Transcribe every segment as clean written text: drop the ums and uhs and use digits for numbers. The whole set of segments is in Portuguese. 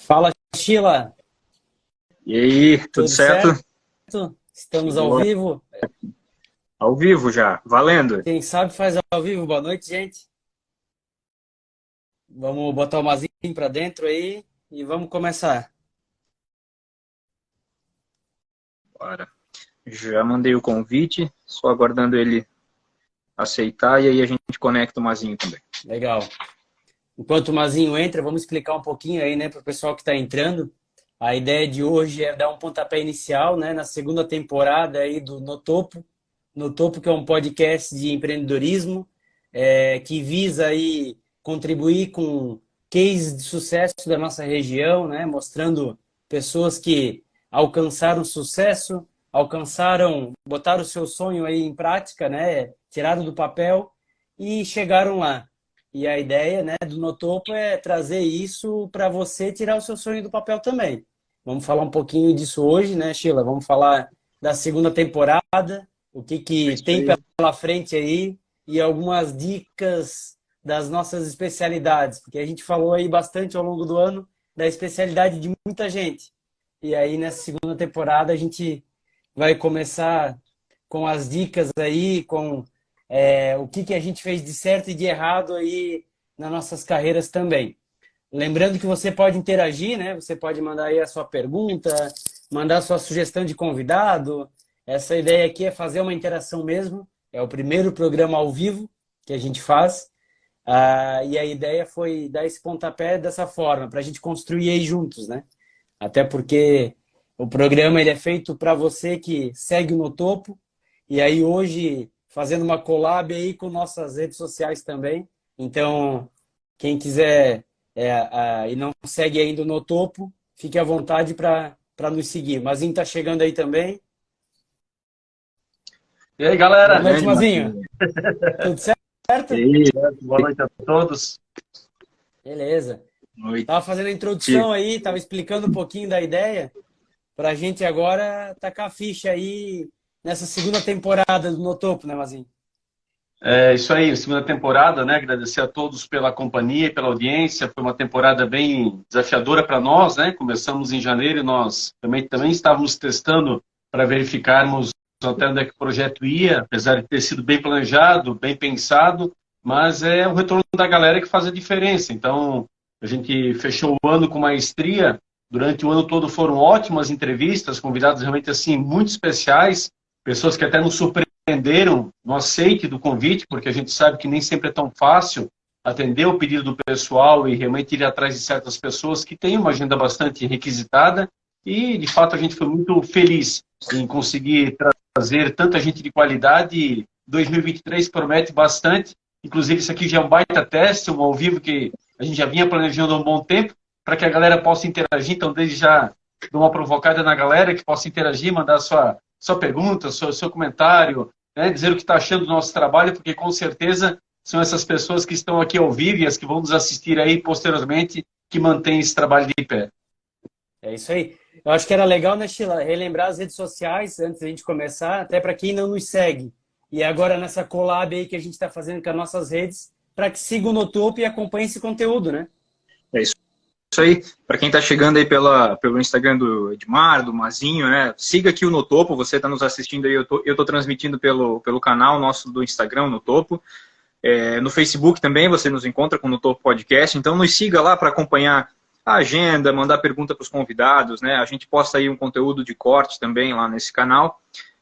Fala, Sheila. E aí, tudo certo? Estamos ao Boa. vivo. Ao vivo já, valendo. Quem sabe faz ao vivo. Boa noite, gente. Vamos botar o Mazinho para dentro aí e vamos começar. Bora. Já mandei o convite, só aguardando ele aceitar e aí a gente conecta o Mazinho também. Legal. Enquanto o Mazinho entra, vamos explicar um pouquinho aí, né, para o pessoal que está entrando. A ideia de hoje é dar um pontapé inicial, né, na segunda temporada aí do No Topo. No Topo, que é um podcast de empreendedorismo, que visa aí contribuir com cases de sucesso da nossa região, né, mostrando pessoas que alcançaram sucesso, botaram o seu sonho aí em prática, né, tiraram do papel e chegaram lá. E a ideia, né, do Notopo é trazer isso para você tirar o seu sonho do papel também. Vamos falar um pouquinho disso hoje, né, Sheila? Vamos falar da segunda temporada, o É que isso tem aí. pela frente aí e algumas dicas das nossas especialidades, porque a gente falou aí bastante ao longo do ano da especialidade de muita gente. E aí nessa segunda temporada a gente vai começar com as dicas aí, com o que a gente fez de certo e de errado aí nas nossas carreiras também. Lembrando que você pode interagir, né? Você pode mandar aí a sua pergunta, mandar a sua sugestão de convidado. Essa ideia aqui é fazer uma interação mesmo. É o primeiro programa ao vivo que a gente faz. E a ideia foi dar esse pontapé dessa forma, para a gente construir aí juntos, né? Até porque o programa ele é feito para você que segue no topo. E aí hoje fazendo uma collab aí com nossas redes sociais também. Então, quem quiser e não segue ainda no topo, fique à vontade para nos seguir. Mazinho está chegando aí também. E aí, Boa galera? noite, Grande Mazinho. Mazinho. Tudo E certo? aí, Boa noite a todos. Beleza. noite. Tava fazendo a introdução aí, tava explicando um pouquinho da ideia para a gente agora tacar a ficha aí nessa segunda temporada do No Topo, né, Mazinho? É isso aí, segunda temporada, né? Agradecer a todos pela companhia e pela audiência. Foi uma temporada bem desafiadora para nós, né? Começamos em janeiro e nós também estávamos testando para verificarmos até onde é que o projeto ia, apesar de ter sido bem planejado, bem pensado, mas é o retorno da galera que faz a diferença. Então, a gente fechou o ano com maestria. Durante o ano todo foram ótimas entrevistas, convidados realmente assim muito especiais, pessoas que até nos surpreenderam no aceite do convite, porque a gente sabe que nem sempre é tão fácil atender o pedido do pessoal e realmente ir atrás de certas pessoas que têm uma agenda bastante requisitada. E, de fato, a gente foi muito feliz em conseguir trazer tanta gente de qualidade. 2023 promete bastante. Inclusive, isso aqui já é um baita teste, um ao vivo que a gente já vinha planejando há um bom tempo, para que a galera possa interagir. Então, desde já, dou uma provocada na galera que possa interagir, mandar sua pergunta, seu comentário, né, dizer o que está achando do nosso trabalho, porque com certeza são essas pessoas que estão aqui ao vivo e as que vão nos assistir aí posteriormente que mantêm esse trabalho de pé. É isso aí. Eu acho que era legal, né, Sheila, relembrar as redes sociais antes da gente começar, até para quem não nos segue. E agora nessa collab aí que a gente está fazendo com as nossas redes, para que sigam no topo e acompanhem esse conteúdo, né? É isso aí. Para quem está chegando aí pelo Instagram do Edmar, do Mazinho, né? Siga aqui o No Topo. Você está nos assistindo aí. Eu tô transmitindo pelo canal nosso do Instagram, No Topo. No Facebook também você nos encontra com o No Topo Podcast. Então nos siga lá para acompanhar a agenda, mandar pergunta para os convidados, né? A gente posta aí um conteúdo de corte também lá nesse canal.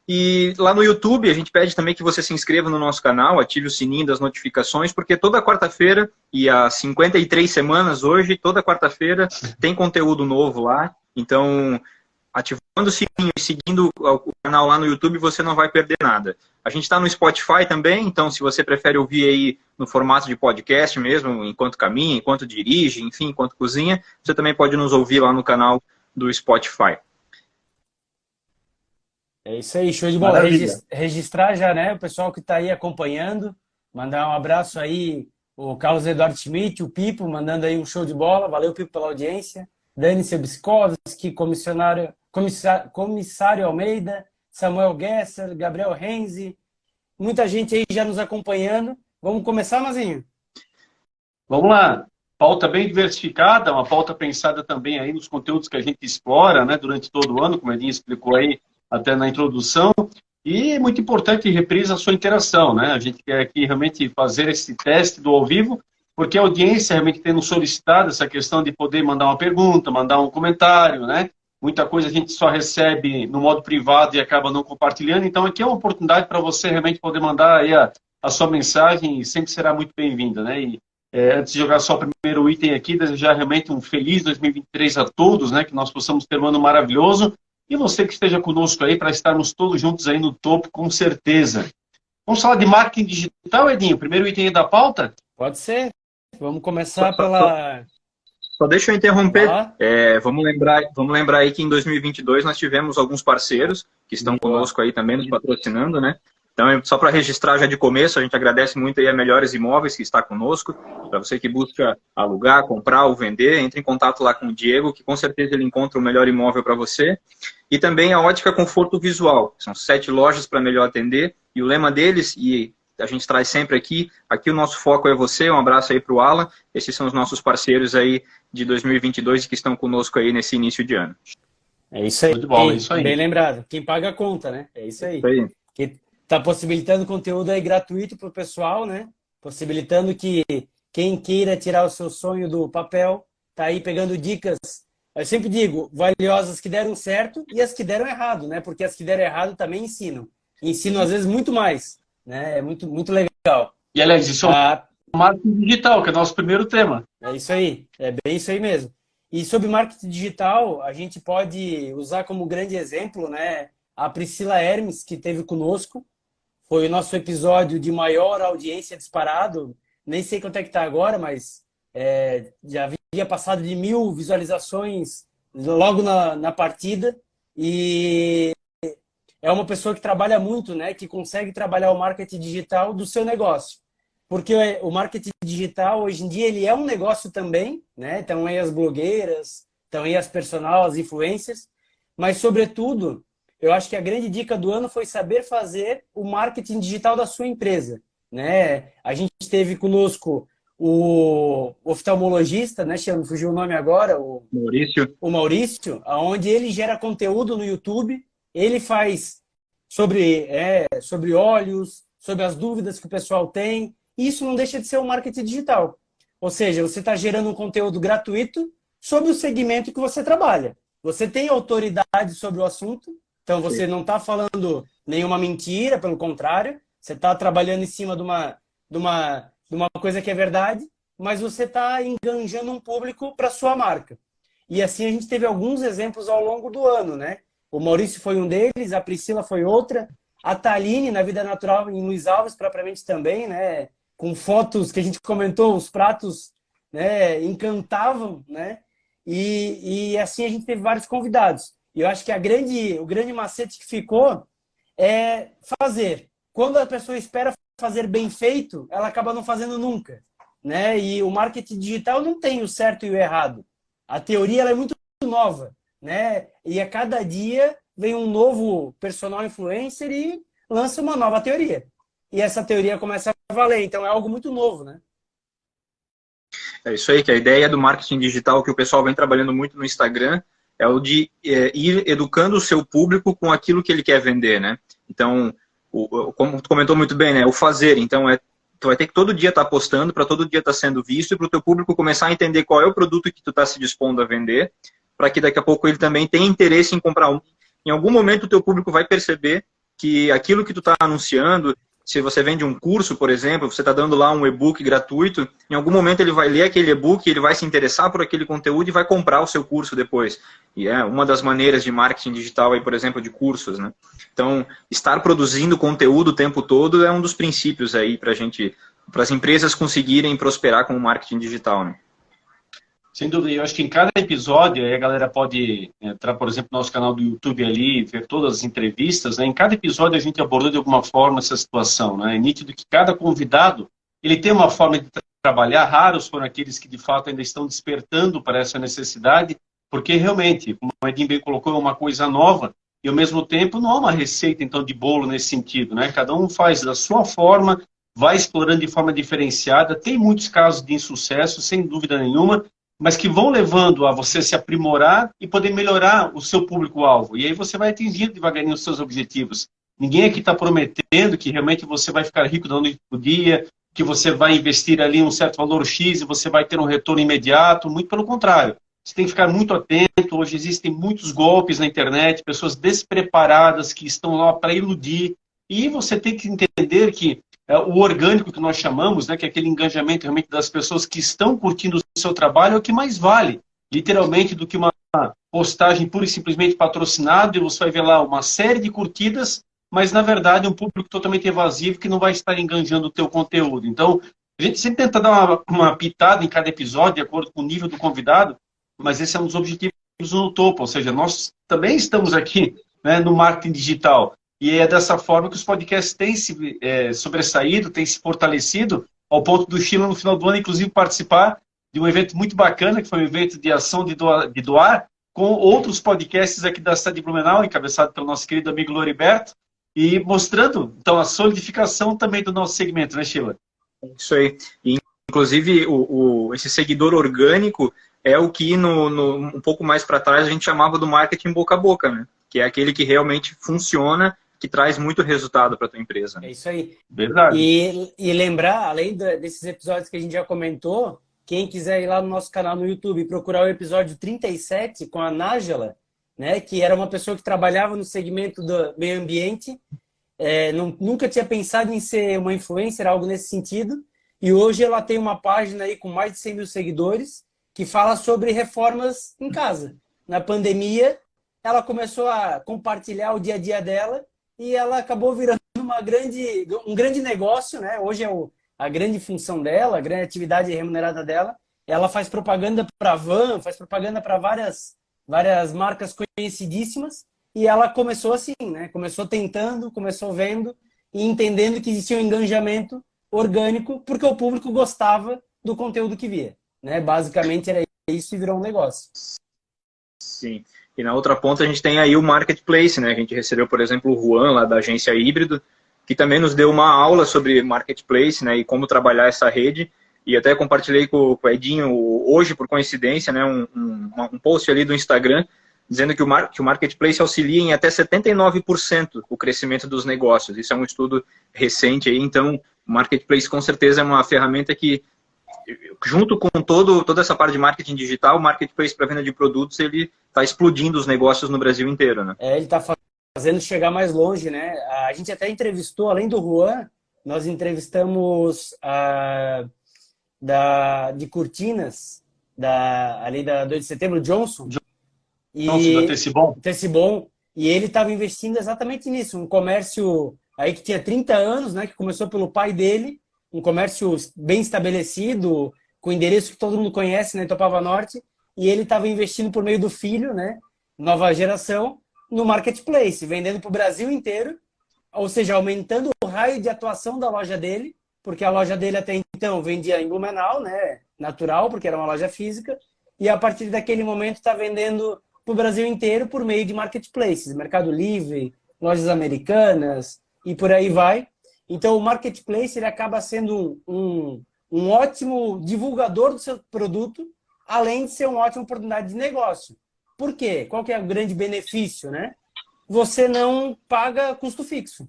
E lá no YouTube a gente pede também que você se inscreva no nosso canal, ative o sininho das notificações, porque toda quarta-feira, e há 53 semanas hoje, toda quarta-feira tem conteúdo novo lá. Então, ativando o sininho e seguindo o canal lá no YouTube, você não vai perder nada. A gente está no Spotify também, então se você prefere ouvir aí no formato de podcast mesmo, enquanto caminha, enquanto dirige, enfim, enquanto cozinha, você também pode nos ouvir lá no canal do Spotify. É isso aí, show de bola. Maravilha. Registrar já, né, o pessoal que está aí acompanhando, mandar um abraço aí, o Carlos Eduardo Schmidt, o Pipo, mandando aí um show de bola. Valeu, Pipo, pela audiência. Dani Sebiskovski, comissário Almeida, Samuel Gesser, Gabriel Renzi, muita gente aí já nos acompanhando. Vamos começar, Mazinho? Vamos lá. pauta bem diversificada, uma pauta pensada também aí nos conteúdos que a gente explora, né, durante todo o ano, como a Edinho explicou aí até na introdução. E é muito importante, reprisa a sua interação, né? A gente quer aqui realmente fazer esse teste do ao vivo, porque a audiência realmente tem nos solicitado essa questão de poder mandar uma pergunta, mandar um comentário, né? Muita coisa a gente só recebe no modo privado e acaba não compartilhando. Então, aqui é uma oportunidade para você realmente poder mandar aí a sua mensagem e sempre será muito bem-vinda, né? E antes de jogar só o primeiro item aqui, desejar realmente um feliz 2023 a todos, né? Que nós possamos ter um ano maravilhoso. E você que esteja conosco aí para estarmos todos juntos aí no topo, com certeza. Vamos falar de marketing digital, Edinho? Primeiro item aí da pauta? Pode ser. Vamos começar pela... Só deixa eu interromper. Vamos lembrar aí que em 2022 nós tivemos alguns parceiros que estão conosco aí também, nos patrocinando, né? Então, só para registrar já de começo, a gente agradece muito aí a Melhores Imóveis que está conosco. Para você que busca alugar, comprar ou vender, entre em contato lá com o Diego, que com certeza ele encontra o melhor imóvel para você. E também a Ótica Conforto Visual. São 7 lojas para melhor atender. E o lema deles, e a gente traz sempre aqui o nosso foco é você. Um abraço aí para o Alan. Esses são os nossos parceiros aí de 2022 que estão conosco aí nesse início de ano. É isso aí. Muito bom, é isso aí. Bem lembrado. Quem paga a conta, né? É isso aí. Isso aí. Que está possibilitando conteúdo aí gratuito para o pessoal, né? Possibilitando que quem queira tirar o seu sonho do papel, tá aí pegando dicas. Eu sempre digo, valiosas que deram certo e as que deram errado, né? Porque as que deram errado também ensinam. Ensinam, às vezes, muito mais, né? É muito, muito legal. E, aliás, isso é o marketing digital, que é o nosso primeiro tema. É isso aí. É bem isso aí mesmo. E sobre marketing digital, a gente pode usar como grande exemplo, né? A Priscila Hermes, que esteve conosco. Foi o nosso episódio de maior audiência disparado. Nem sei quanto é que está agora, mas já havia passado de 1000 visualizações logo na partida. E é uma pessoa que trabalha muito, né? Que consegue trabalhar o marketing digital do seu negócio. Porque o marketing digital, hoje em dia, ele é um negócio também, né? Estão aí as blogueiras, estão aí as personal, as influências. Mas, sobretudo, eu acho que a grande dica do ano foi saber fazer o marketing digital da sua empresa, né? A gente teve conosco o oftalmologista, né? Fugiu o nome agora, o Maurício, onde ele gera conteúdo no YouTube, ele faz sobre olhos, sobre as dúvidas que o pessoal tem. Isso não deixa de ser um marketing digital. Ou seja, você está gerando um conteúdo gratuito sobre o segmento que você trabalha. Você tem autoridade sobre o assunto. Então, você não está falando nenhuma mentira, pelo contrário. Você está trabalhando em cima de uma coisa que é verdade, mas você está enganjando um público para sua marca. E assim a gente teve alguns exemplos ao longo do ano, né? O Maurício foi um deles, a Priscila foi outra, a Thaline, na Vida Natural, em Luiz Alves, propriamente também, né? Com fotos que a gente comentou, os pratos, né, encantavam, né? E assim a gente teve vários convidados. E eu acho que o grande macete que ficou é fazer. Quando a pessoa espera fazer bem feito, ela acaba não fazendo nunca, né? E o marketing digital não tem o certo e o errado. A teoria ela é muito nova, né? E a cada dia vem um novo personal influencer e lança uma nova teoria. E essa teoria começa a valer. Então é algo muito novo, né? É isso aí, que a ideia do marketing digital que o pessoal vem trabalhando muito no Instagram é o de ir educando o seu público com aquilo que ele quer vender, né? Então, como tu comentou muito bem, né? O fazer. Então, tu vai ter que todo dia estar postando, para todo dia estar sendo visto e para o teu público começar a entender qual é o produto que tu está se dispondo a vender, para que daqui a pouco ele também tenha interesse em comprar um. Em algum momento o teu público vai perceber que aquilo que tu está anunciando, se você vende um curso, por exemplo, você está dando lá um e-book gratuito, em algum momento ele vai ler aquele e-book, ele vai se interessar por aquele conteúdo e vai comprar o seu curso depois. E é uma das maneiras de marketing digital, aí, por exemplo, de cursos, né? Então, estar produzindo conteúdo o tempo todo é um dos princípios aí para as empresas conseguirem prosperar com o marketing digital, né? Sem dúvida, eu acho que em cada episódio, aí a galera pode entrar, por exemplo, no nosso canal do YouTube ali, ver todas as entrevistas, né? Em cada episódio a gente abordou de alguma forma essa situação, né? É nítido que cada convidado, ele tem uma forma de trabalhar, raros foram aqueles que de fato ainda estão despertando para essa necessidade, porque realmente, como o Edinho bem colocou, é uma coisa nova, e ao mesmo tempo não há uma receita então de bolo nesse sentido, né? Cada um faz da sua forma, vai explorando de forma diferenciada. Tem muitos casos de insucesso, sem dúvida nenhuma, mas que vão levando a você se aprimorar e poder melhorar o seu público-alvo. E aí você vai atingindo devagarinho os seus objetivos. Ninguém aqui está prometendo que realmente você vai ficar rico da noite para o dia, que você vai investir ali um certo valor X e você vai ter um retorno imediato. Muito pelo contrário. Você tem que ficar muito atento. Hoje existem muitos golpes na internet, pessoas despreparadas que estão lá para iludir. E você tem que entender que o orgânico que nós chamamos, né, que é aquele engajamento realmente das pessoas que estão curtindo o seu trabalho, é o que mais vale, literalmente, do que uma postagem pura e simplesmente patrocinada, e você vai ver lá uma série de curtidas, mas, na verdade, um público totalmente evasivo que não vai estar enganjando o teu conteúdo. Então, a gente sempre tenta dar uma pitada em cada episódio, de acordo com o nível do convidado, mas esse é um dos objetivos no topo, ou seja, nós também estamos aqui, né, no marketing digital. E é dessa forma que os podcasts têm se sobressaído, têm se fortalecido, ao ponto do Sheila, no final do ano, inclusive, participar de um evento muito bacana, que foi um evento de ação de doar, com outros podcasts aqui da cidade de Blumenau, encabeçado pelo nosso querido amigo Loriberto, e mostrando, então, a solidificação também do nosso segmento, né, Sheila? Isso aí. E, inclusive, esse seguidor orgânico é o que, um pouco mais para trás, a gente chamava do marketing boca a boca, né? Que é aquele que realmente funciona, que traz muito resultado para a tua empresa. É isso aí. Verdade. E lembrar, além desses episódios que a gente já comentou, quem quiser ir lá no nosso canal no YouTube e procurar o episódio 37 com a Nájila, né, que era uma pessoa que trabalhava no segmento do meio ambiente, nunca tinha pensado em ser uma influencer, algo nesse sentido, e hoje ela tem uma página aí com mais de 100 mil seguidores que fala sobre reformas em casa. Na pandemia, ela começou a compartilhar o dia a dia dela e ela acabou virando um grande negócio, né? Hoje é a grande função dela, a grande atividade remunerada dela. Ela faz propaganda para a Van, faz propaganda para várias marcas conhecidíssimas, e ela começou assim, né? Começou tentando, começou vendo e entendendo que existia um engajamento orgânico porque o público gostava do conteúdo que via, né? Basicamente era isso e virou um negócio. Sim. E na outra ponta a gente tem aí o Marketplace, né? A gente recebeu, por exemplo, o Juan, lá da agência Híbrido, que também nos deu uma aula sobre Marketplace, né? E como trabalhar essa rede. E até compartilhei com o Edinho hoje, por coincidência, né? Um post ali do Instagram, dizendo que o Marketplace auxilia em até 79% o crescimento dos negócios. Isso é um estudo recente aí, então o Marketplace com certeza é uma ferramenta que, junto com toda essa parte de marketing digital, o Marketplace para venda de produtos, ele está explodindo os negócios no Brasil inteiro, né? Ele está fazendo chegar mais longe, né? A gente até entrevistou, além do Juan, nós entrevistamos de Cortinas, ali da 2 de setembro, Johnson. Johnson, da Tecibon. Tecibon. E ele estava investindo exatamente nisso, um comércio aí que tinha 30 anos, né? Que começou pelo pai dele, um comércio bem estabelecido, com endereço que todo mundo conhece, né, em Topava Norte, e ele estava investindo por meio do filho, né, nova geração, no Marketplace, vendendo para o Brasil inteiro, ou seja, aumentando o raio de atuação da loja dele, porque a loja dele até então vendia em Blumenau, né, natural, porque era uma loja física, e a partir daquele momento está vendendo para o Brasil inteiro por meio de Marketplaces, Mercado Livre, lojas americanas e por aí vai. Então, o Marketplace ele acaba sendo um ótimo divulgador do seu produto, além de ser uma ótima oportunidade de negócio. Por quê? Qual que é o grande benefício, né? Você não paga custo fixo.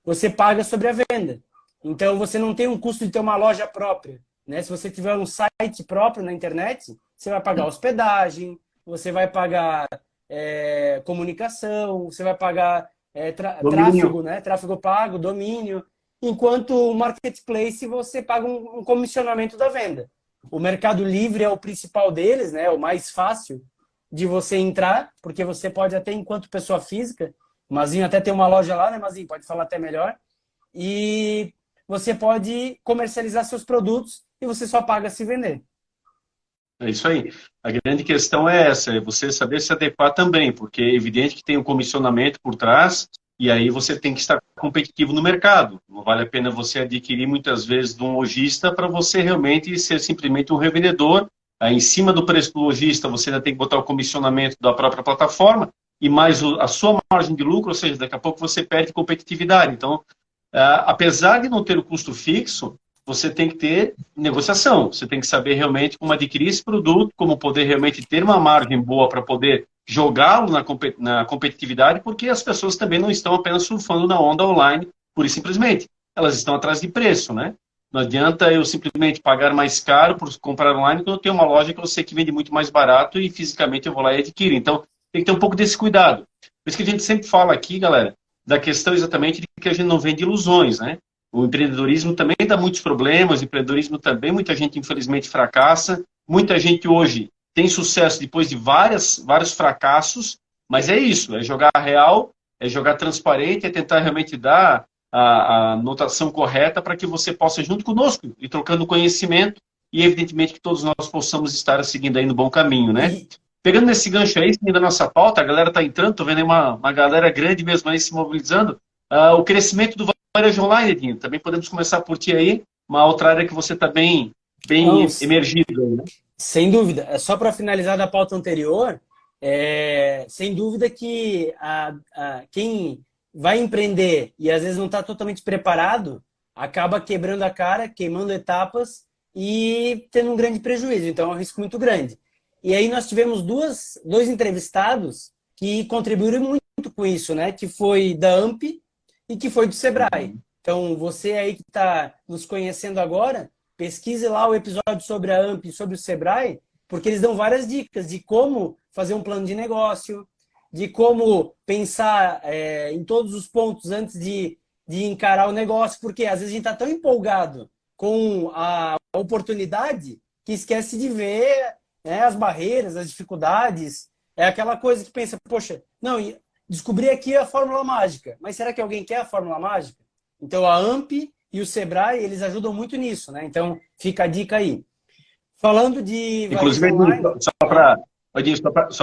Você paga sobre a venda. Então, você não tem um custo de ter uma loja própria, né? Se você tiver um site próprio na internet, você vai pagar hospedagem, você vai pagar comunicação, você vai pagar tráfego, né? Tráfego pago, domínio. Enquanto o Marketplace, você paga um comissionamento da venda. O Mercado Livre é o principal deles, né? O mais fácil de você entrar, porque você pode até, enquanto pessoa física, o Mazinho até tem uma loja lá, né, Mazinho? Pode falar até melhor. E você pode comercializar seus produtos e você só paga se vender. É isso aí. A grande questão é essa, é você saber se adequar também, porque é evidente que tem um comissionamento por trás, e aí você tem que estar competitivo no mercado. Não vale a pena você adquirir muitas vezes de um lojista para você realmente ser simplesmente um revendedor. Aí, em cima do preço do lojista, você ainda tem que botar o comissionamento da própria plataforma e mais a sua margem de lucro, ou seja, daqui a pouco você perde competitividade. Então, apesar de não ter o custo fixo, você tem que ter negociação, você tem que saber realmente como adquirir esse produto, como poder realmente ter uma margem boa para poder jogá-lo na competitividade, porque as pessoas também não estão apenas surfando na onda online, pura e simplesmente. Elas estão atrás de preço, né? Não adianta eu simplesmente pagar mais caro por comprar online quando eu tenho uma loja que eu sei que vende muito mais barato e fisicamente eu vou lá e adquiro. Então, tem que ter um pouco desse cuidado. Por isso que a gente sempre fala aqui, galera, da questão exatamente de que a gente não vende ilusões, né? O empreendedorismo também dá muitos problemas, o empreendedorismo também, muita gente infelizmente fracassa, muita gente hoje tem sucesso depois de vários fracassos, mas é isso, é jogar real, é jogar transparente, é tentar realmente dar a notação correta para que você possa, junto conosco, ir trocando conhecimento e, evidentemente, que todos nós possamos estar seguindo aí no bom caminho, né? Pegando nesse gancho aí, seguindo a nossa pauta, a galera está entrando, estou vendo aí uma galera grande mesmo aí se mobilizando. O crescimento do varejo online, Edinho, também podemos começar por ti aí, uma outra área que você está bem emergido aí, né? Sem dúvida. É só para finalizar da pauta anterior, sem dúvida que quem vai empreender e às vezes não está totalmente preparado, acaba quebrando a cara, queimando etapas e tendo um grande prejuízo. Então é um risco muito grande. E aí nós tivemos dois entrevistados que contribuíram muito com isso, né? Que foi da AMP e que foi do Sebrae. Então você aí que está nos conhecendo agora, pesquise lá o episódio sobre a AMP e sobre o Sebrae, porque eles dão várias dicas de como fazer um plano de negócio, de como pensar em todos os pontos antes de encarar o negócio, porque às vezes a gente está tão empolgado com a oportunidade que esquece de ver, né, as barreiras, as dificuldades. É aquela coisa que pensa, poxa, não, descobri aqui a fórmula mágica, mas será que alguém quer a fórmula mágica? Então a AMP e o Sebrae, eles ajudam muito nisso, né? Então fica a dica aí. Falando de inclusive, online, só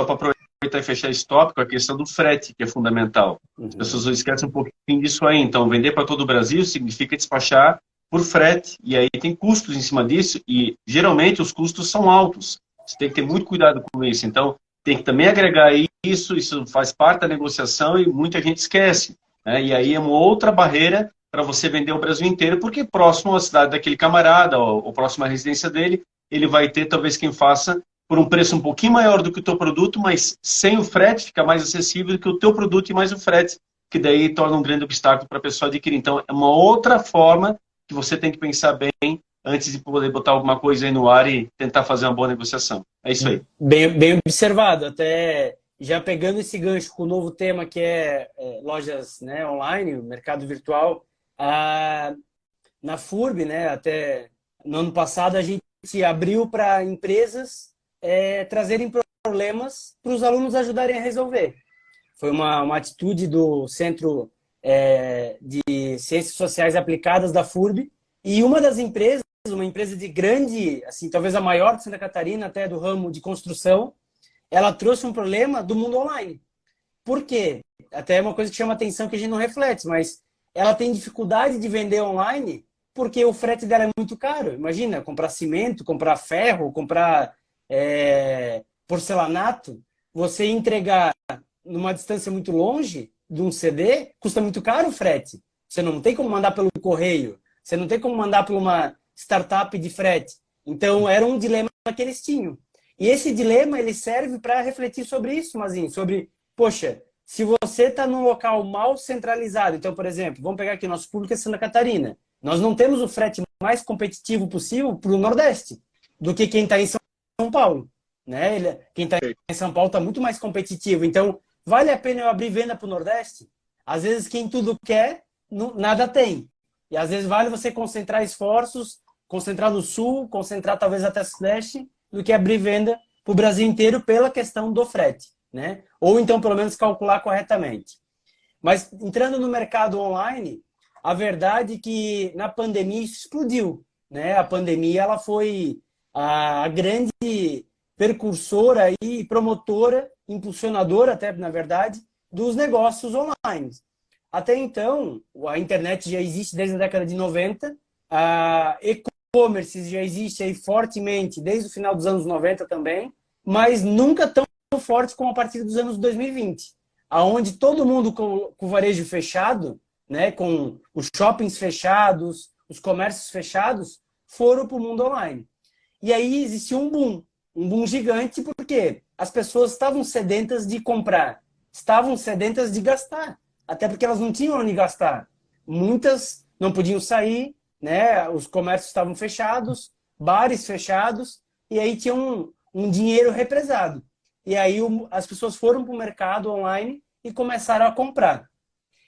para aproveitar e fechar esse tópico, a questão do frete, que é fundamental. As pessoas esquecem um pouquinho disso aí. Então, vender para todo o Brasil significa despachar por frete, e aí tem custos em cima disso, e geralmente os custos são altos. Você tem que ter muito cuidado com isso. Então, tem que também agregar isso faz parte da negociação e muita gente esquece, né? E aí é uma outra barreira para você vender o Brasil inteiro, porque próximo à cidade daquele camarada, ou próximo à residência dele, ele vai ter talvez quem faça por um preço um pouquinho maior do que o teu produto, mas sem o frete fica mais acessível do que o teu produto e mais o frete, que daí torna um grande obstáculo para a pessoa adquirir. Então, é uma outra forma que você tem que pensar bem antes de poder botar alguma coisa aí no ar e tentar fazer uma boa negociação. É isso aí. Bem observado. Até já pegando esse gancho com o novo tema que é lojas, né, online, o mercado virtual, na FURB, né, até no ano passado, a gente abriu para empresas trazerem problemas para os alunos ajudarem a resolver. Foi uma atitude do Centro de Ciências Sociais Aplicadas da FURB, e uma das empresas, uma empresa de grande, assim, talvez a maior de Santa Catarina, até do ramo de construção, ela trouxe um problema do mundo online. Por quê? Até é uma coisa que chama atenção que a gente não reflete, mas ela tem dificuldade de vender online porque o frete dela é muito caro. Imagina, comprar cimento, comprar ferro, comprar porcelanato, você entregar numa distância muito longe de um CD, custa muito caro o frete. Você não tem como mandar pelo correio, você não tem como mandar por uma startup de frete. Então, era um dilema que eles tinham. E esse dilema, ele serve para refletir sobre isso, Mazinho, sobre, poxa, se você está num local mal centralizado, então, por exemplo, vamos pegar aqui, nosso público é Santa Catarina, nós não temos o frete mais competitivo possível para o Nordeste do que quem está em São Paulo, né? Quem está em São Paulo está muito mais competitivo. Então, vale a pena eu abrir venda para o Nordeste? Às vezes, quem tudo quer, nada tem. E às vezes vale você concentrar esforços, concentrar no Sul, concentrar talvez até Sudeste, do que abrir venda para o Brasil inteiro pela questão do frete, né? Ou então, pelo menos, calcular corretamente. Mas, entrando no mercado online, a verdade é que na pandemia isso explodiu, né? A pandemia ela foi a grande precursora e promotora, impulsionadora até, na verdade, dos negócios online. Até então, a internet já existe desde a década de 90, a e-commerce já existe aí fortemente desde o final dos anos 90 também, mas nunca tão forte como a partir dos anos 2020, aonde todo mundo com o varejo fechado né, com os shoppings fechados, os comércios fechados, foram para o mundo online. E aí existiu um boom gigante, porque as pessoas estavam sedentas de comprar, estavam sedentas de gastar, até porque elas não tinham onde gastar. Muitas não podiam sair, né, os comércios estavam fechados, bares fechados, e aí tinha um dinheiro represado. E aí as pessoas foram para o mercado online e começaram a comprar.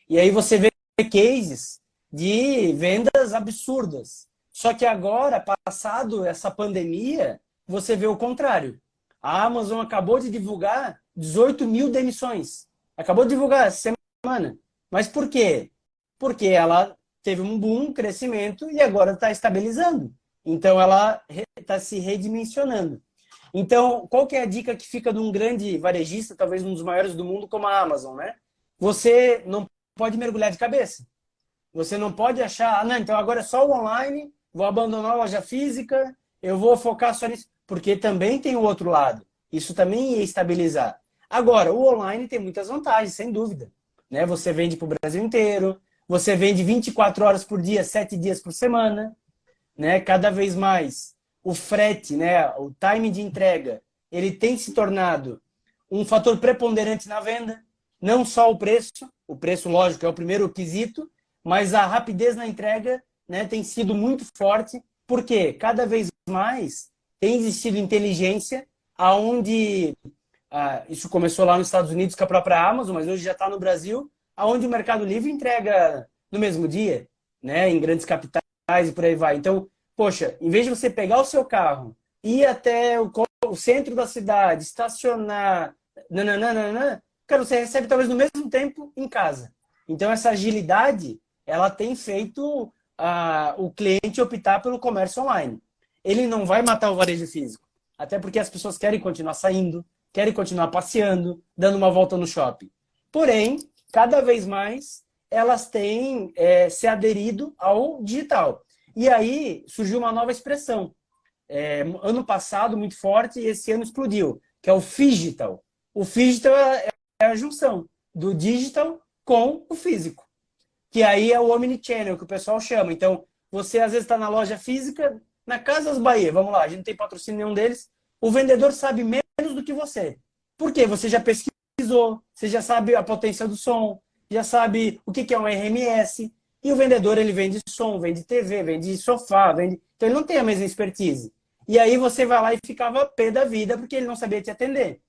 E aí você vê cases de vendas absurdas. Só que agora, passado essa pandemia, você vê o contrário. A Amazon acabou de divulgar 18 mil demissões. Acabou de divulgar essa semana. Mas por quê? Porque ela teve um boom, um crescimento, e agora está estabilizando. Então, ela está se redimensionando. Então, qual que é a dica que fica de um grande varejista, talvez um dos maiores do mundo, como a Amazon, né? Você não pode mergulhar de cabeça. Você não pode achar, não, então agora é só o online, vou abandonar a loja física, eu vou focar só nisso, porque também tem o outro lado. Isso também ia estabilizar. Agora, o online tem muitas vantagens, sem dúvida. Né? Você vende para o Brasil inteiro, você vende 24 horas por dia, 7 dias por semana, né? Cada vez mais o frete, né? O time de entrega, ele tem se tornado um fator preponderante na venda, não só o preço, lógico, é o primeiro quesito, mas a rapidez na entrega, né, tem sido muito forte, porque cada vez mais tem existido inteligência, aonde isso começou lá nos Estados Unidos com a própria Amazon, mas hoje já está no Brasil, aonde o Mercado Livre entrega no mesmo dia, né, em grandes capitais e por aí vai. Então, poxa, em vez de você pegar o seu carro, ir até o centro da cidade, estacionar, nananana, cara, você recebe talvez no mesmo tempo em casa. Então, essa agilidade, ela tem feito o cliente optar pelo comércio online. Ele não vai matar o varejo físico, até porque as pessoas querem continuar saindo, querem continuar passeando, dando uma volta no shopping. Porém, cada vez mais, elas têm se aderido ao digital. E aí surgiu uma nova expressão. Ano passado, muito forte, e esse ano explodiu, que é o phygital. O phygital é a junção do digital com o físico, que aí é o omnichannel, que o pessoal chama. Então, você às vezes está na loja física, na Casas Bahia, vamos lá, a gente não tem patrocínio nenhum deles, o vendedor sabe menos do que você. Por quê? Você já pesquisou, você já sabe a potência do som, já sabe o que é um RMS, e o vendedor, ele vende som, vende TV, vende sofá, vende... Então, ele não tem a mesma expertise. E aí você vai lá e ficava pé da vida, porque ele não sabia te atender.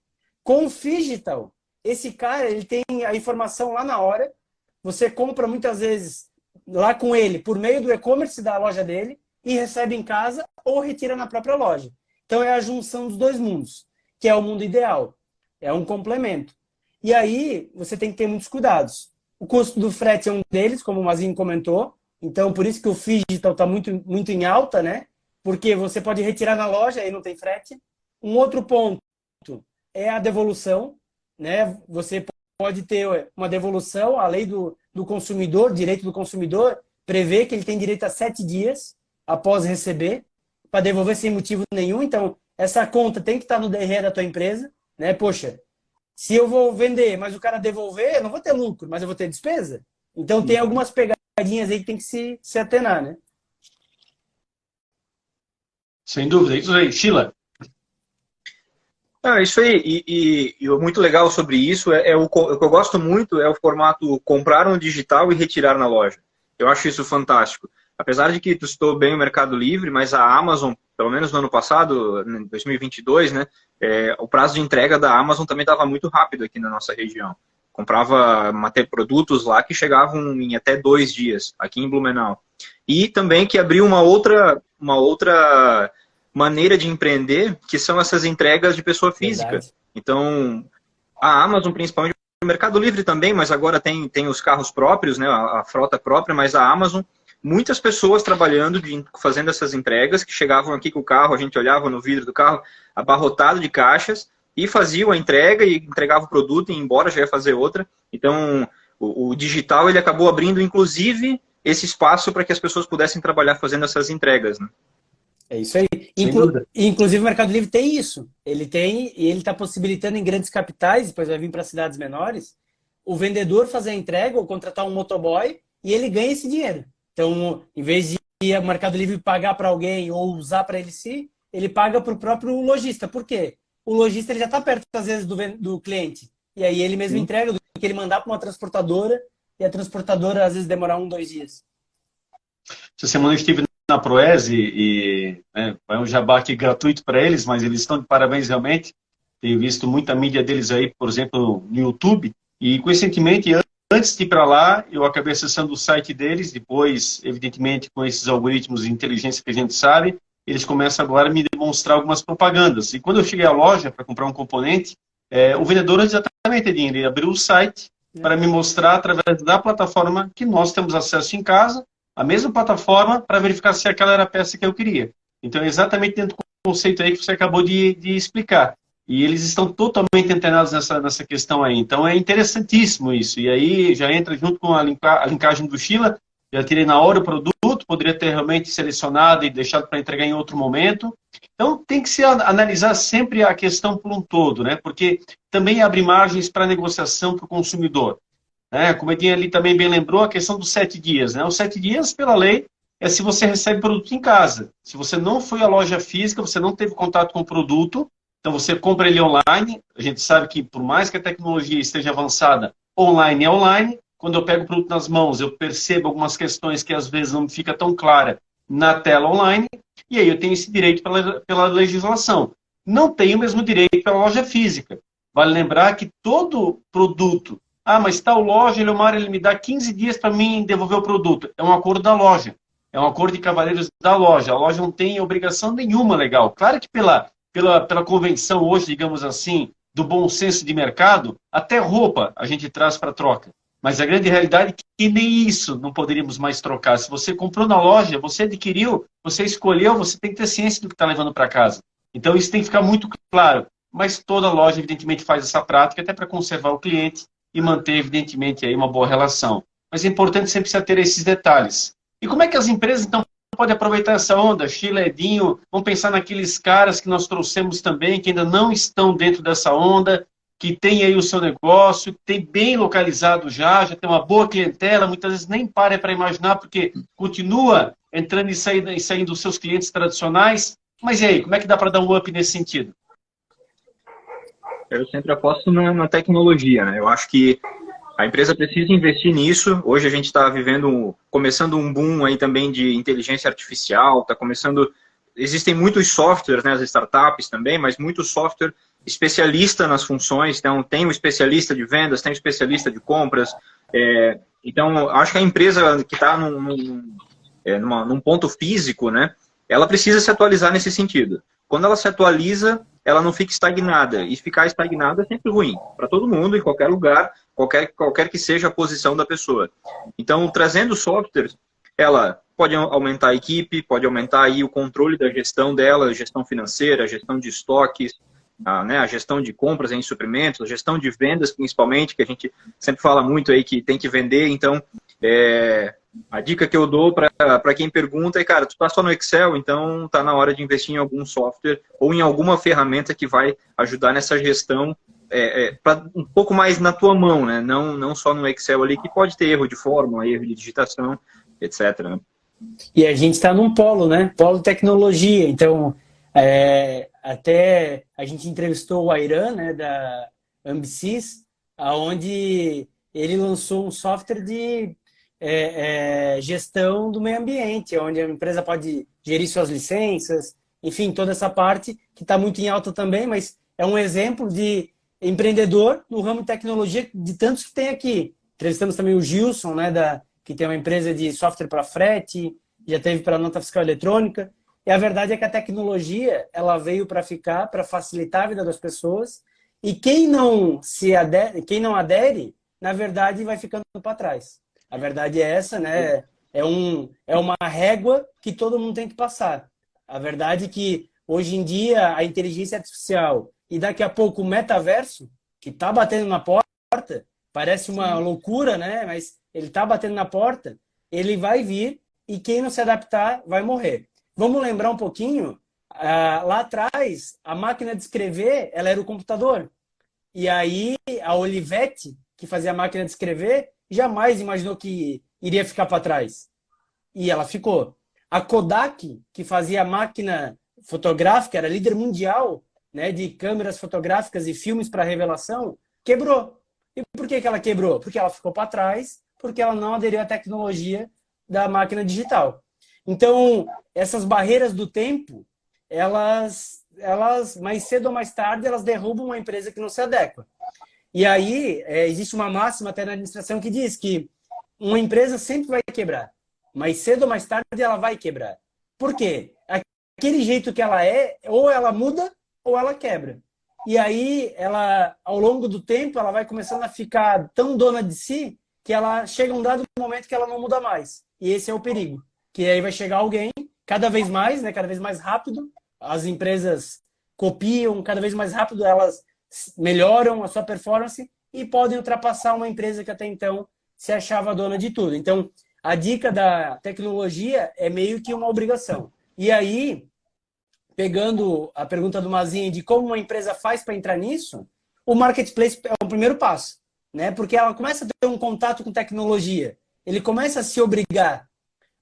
Com o Phygital, esse cara, ele tem a informação lá na hora, você compra muitas vezes lá com ele, por meio do e-commerce da loja dele, e recebe em casa ou retira na própria loja. Então, é a junção dos dois mundos, que é o mundo ideal. É um complemento. E aí, você tem que ter muitos cuidados. O custo do frete é um deles, como o Mazinho comentou. Então, por isso que o Phygital está muito, muito em alta, né? Porque você pode retirar na loja e não tem frete. Um outro ponto é a devolução, né? Você pode ter uma devolução, a lei do consumidor, direito do consumidor, prevê que ele tem direito a 7 dias após receber, para devolver sem motivo nenhum. Então, essa conta tem que estar no DRE da tua empresa, né? Poxa, se eu vou vender, mas o cara devolver, eu não vou ter lucro, mas eu vou ter despesa. Então, tem algumas pegadinhas aí que tem que se atenar, né? Sem dúvida, isso aí. Sheila? Isso aí, e o muito legal sobre isso o que eu gosto muito é o formato comprar no digital e retirar na loja. Eu acho isso fantástico. Apesar de que tu citou bem o Mercado Livre, mas a Amazon, pelo menos no ano passado, em 2022, né, o prazo de entrega da Amazon também estava muito rápido aqui na nossa região. Comprava produtos lá que chegavam em até 2 dias, aqui em Blumenau. E também que abriu uma outra maneira de empreender, que são essas entregas de pessoa física. Verdade. Então, a Amazon, principalmente, o Mercado Livre também, mas agora tem os carros próprios, né, a frota própria, mas a Amazon, muitas pessoas trabalhando, fazendo essas entregas, que chegavam aqui com o carro, a gente olhava no vidro do carro, abarrotado de caixas, e faziam a entrega e entregava o produto e ia embora, já ia fazer outra. Então, o digital, ele acabou abrindo, inclusive, esse espaço para que as pessoas pudessem trabalhar fazendo essas entregas, né? É isso aí. Inclusive o Mercado Livre tem isso. Ele tem, e ele está possibilitando em grandes capitais, depois vai vir para cidades menores, o vendedor fazer a entrega ou contratar um motoboy e ele ganha esse dinheiro. Então, em vez de ir ao Mercado Livre pagar para alguém ou usar para ele si, ele paga para o próprio lojista. Por quê? O lojista ele já está perto, às vezes, do cliente. E aí ele mesmo entrega do que ele mandar para uma transportadora e a transportadora, às vezes, demora 1, 2 dias. Essa semana eu estive na Proese e vai um jabá aqui gratuito para eles, mas eles estão de parabéns realmente. Tenho visto muita mídia deles aí, por exemplo, no YouTube. E, coincidentemente, antes de ir para lá, eu acabei acessando o site deles. Depois, evidentemente, com esses algoritmos de inteligência que a gente sabe, eles começam agora a me demonstrar algumas propagandas. E quando eu cheguei à loja para comprar um componente, o vendedor exatamente, ele abriu o site para me mostrar através da plataforma que nós temos acesso em casa, a mesma plataforma para verificar se aquela era a peça que eu queria. Então, é exatamente dentro do conceito aí que você acabou de explicar. E eles estão totalmente antenados nessa questão aí. Então, é interessantíssimo isso. E aí, já entra junto com a linkagem do Sheila. Já tirei na hora o produto, poderia ter realmente selecionado e deixado para entregar em outro momento. Então, tem que se analisar sempre a questão por um todo, né? Porque também abre margens para negociação para o consumidor. Como a Edinha ali também bem lembrou, a questão dos 7 dias. Né? Os 7 dias, pela lei, é se você recebe produto em casa. Se você não foi à loja física, você não teve contato com o produto, então você compra ele online. A gente sabe que, por mais que a tecnologia esteja avançada, online é online. Quando eu pego o produto nas mãos, eu percebo algumas questões que às vezes não me fica tão clara na tela online, e aí eu tenho esse direito pela legislação. Não tenho o mesmo direito pela loja física. Vale lembrar que todo produto, mas tal loja, ele me dá 15 dias para mim devolver o produto. É um acordo da loja. É um acordo de cavalheiros da loja. A loja não tem obrigação nenhuma legal. Claro que pela convenção hoje, digamos assim, do bom senso de mercado, até roupa a gente traz para troca. Mas a grande realidade é que nem isso não poderíamos mais trocar. Se você comprou na loja, você adquiriu, você escolheu, você tem que ter ciência do que está levando para casa. Então isso tem que ficar muito claro. Mas toda loja, evidentemente, faz essa prática até para conservar o cliente e manter, evidentemente, aí uma boa relação. Mas é importante sempre se ater a esses detalhes. E como é que as empresas, então, podem aproveitar essa onda? Sheila, Edinho, vamos pensar naqueles caras que nós trouxemos também, que ainda não estão dentro dessa onda, que tem aí o seu negócio, tem bem localizado já tem uma boa clientela, muitas vezes nem para imaginar, porque continua entrando e saindo dos seus clientes tradicionais. Mas e aí, como é que dá para dar um up nesse sentido? Eu sempre aposto na tecnologia, né? Eu acho que a empresa precisa investir nisso. Hoje a gente está começando um boom aí também de inteligência artificial, existem muitos softwares, né, as startups também, mas muito software especialista nas funções. Então, tem um especialista de vendas, tem um especialista de compras. Então, acho que a empresa que está num ponto físico, né, ela precisa se atualizar nesse sentido. Quando ela se atualiza, ela não fica estagnada. E ficar estagnada é sempre ruim, para todo mundo, em qualquer lugar, qualquer que seja a posição da pessoa. Então, trazendo softwares, ela pode aumentar a equipe, pode aumentar aí o controle da gestão dela, gestão financeira, gestão de estoques, a gestão de compras em suprimentos, a gestão de vendas, principalmente, que a gente sempre fala muito aí que tem que vender. Então, a dica que eu dou para quem pergunta é, cara, tu está só no Excel, então está na hora de investir em algum software ou em alguma ferramenta que vai ajudar nessa gestão um pouco mais na tua mão, né? Não só no Excel ali, que pode ter erro de fórmula, erro de digitação, etc. Né? E a gente está num polo, né? Polo tecnologia. Então, até a gente entrevistou o Airan, né, da Ambisys, onde ele lançou um software de gestão do meio ambiente, onde a empresa pode gerir suas licenças, enfim, toda essa parte que está muito em alta também, mas é um exemplo de empreendedor no ramo de tecnologia de tantos que tem aqui. Entrevistamos também o Gilson, né, que tem uma empresa de software para frete, já teve para nota fiscal eletrônica. E a verdade é que a tecnologia ela veio para ficar, para facilitar a vida das pessoas. E quem não adere, na verdade, vai ficando para trás. A verdade é essa, né? É uma régua que todo mundo tem que passar. A verdade é que, hoje em dia, a inteligência artificial e daqui a pouco o metaverso, que está batendo na porta, parece uma loucura, né? Mas ele está batendo na porta, ele vai vir e quem não se adaptar vai morrer. Vamos lembrar um pouquinho, lá atrás, a máquina de escrever, ela era o computador. E aí, a Olivetti, que fazia a máquina de escrever, jamais imaginou que iria ficar para trás. E ela ficou. A Kodak, que fazia máquina fotográfica, era líder mundial, né, de câmeras fotográficas e filmes para revelação, quebrou. E por que ela quebrou? Porque ela ficou para trás, porque ela não aderiu à tecnologia da máquina digital. Então, essas barreiras do tempo, elas mais cedo ou mais tarde, elas derrubam uma empresa que não se adequa. E aí, existe uma máxima até na administração que diz que uma empresa sempre vai quebrar. Mais cedo ou mais tarde, ela vai quebrar. Por quê? Aquele jeito que ela é, ou ela muda, ou ela quebra. E aí, ela, ao longo do tempo, ela vai começando a ficar tão dona de si que ela chega um dado momento que ela não muda mais. E esse é o perigo. Que aí vai chegar alguém, cada vez mais, né, cada vez mais rápido, as empresas copiam, cada vez mais rápido elas melhoram a sua performance e podem ultrapassar uma empresa que até então se achava dona de tudo. Então, a dica da tecnologia é meio que uma obrigação. E aí, pegando a pergunta do Mazinho de como uma empresa faz para entrar nisso, o marketplace é o primeiro passo, né? Porque ela começa a ter um contato com tecnologia, ele começa a se obrigar,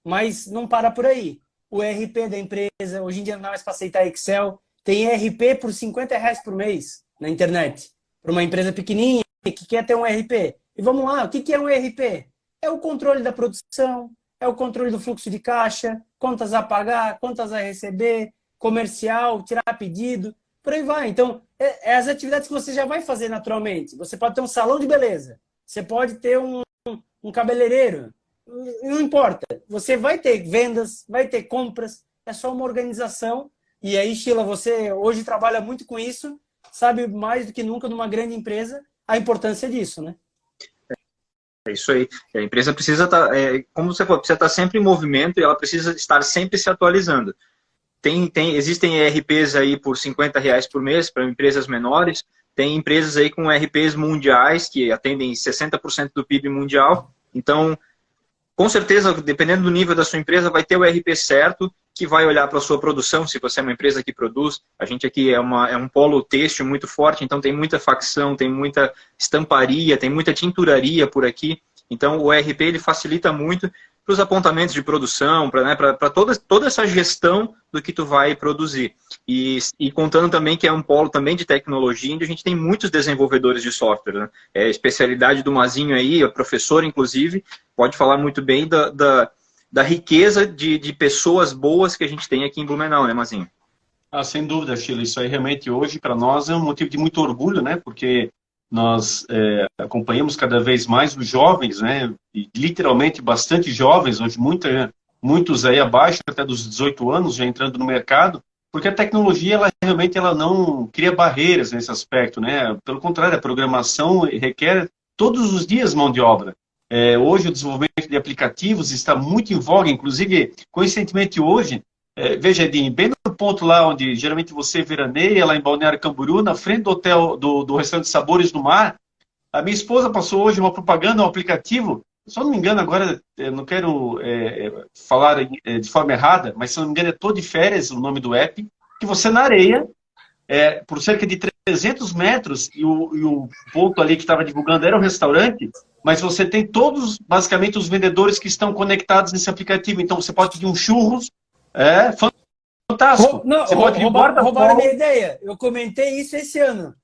mas não para por aí. O ERP da empresa, hoje em dia não é mais para aceitar Excel, tem ERP por R$50 por mês na internet, para uma empresa pequenininha que quer ter um ERP. E vamos lá, o que é um ERP? É o controle da produção, é o controle do fluxo de caixa, contas a pagar, contas a receber, comercial, tirar pedido, por aí vai. Então, é as atividades que você já vai fazer naturalmente. Você pode ter um salão de beleza, você pode ter um cabeleireiro, não importa. Você vai ter vendas, vai ter compras, é só uma organização. E aí, Sheila, você hoje trabalha muito com isso, sabe mais do que nunca numa grande empresa a importância disso, né? É isso aí. A empresa precisa estar, como você falou, precisa estar sempre em movimento e ela precisa estar sempre se atualizando. Existem ERPs aí por R$50 por mês para empresas menores, tem empresas aí com ERPs mundiais que atendem 60% do PIB mundial. Então, com certeza, dependendo do nível da sua empresa, vai ter o ERP certo, que vai olhar para a sua produção, se você é uma empresa que produz. A gente aqui é um polo têxtil muito forte, então tem muita facção, tem muita estamparia, tem muita tinturaria por aqui. Então o ERP ele facilita muito para os apontamentos de produção, para toda essa gestão do que tu vai produzir. E contando também que é um polo também de tecnologia, onde a gente tem muitos desenvolvedores de software. Né? É a especialidade do Mazinho aí, a professora inclusive, pode falar muito bem da riqueza de pessoas boas que a gente tem aqui em Blumenau, né, Mazinho? Sem dúvida, Sheila. Isso aí realmente hoje para nós é um motivo de muito orgulho, né? Porque nós acompanhamos cada vez mais os jovens, né? E, literalmente bastante jovens, hoje muitos aí abaixo até dos 18 anos já entrando no mercado, porque a tecnologia realmente não cria barreiras nesse aspecto, né? Pelo contrário, a programação requer todos os dias mão de obra. Hoje o desenvolvimento de aplicativos está muito em voga, inclusive, coincidentemente hoje, veja, Edinho, bem no ponto lá onde geralmente você veraneia, lá em Balneário Camboriú, na frente do hotel do restaurante Sabores do Mar, a minha esposa passou hoje uma propaganda, um aplicativo, se eu não me engano agora, eu não quero falar de forma errada, mas se eu não me engano é Tô de Férias, o nome do app, que você na areia, por cerca de 300 metros, e o ponto ali que estava divulgando era o restaurante, mas você tem todos, basicamente, os vendedores que estão conectados nesse aplicativo. Então, você pode pedir um churros, fantástico. Você pode roubaram a minha ideia. Eu comentei isso esse ano.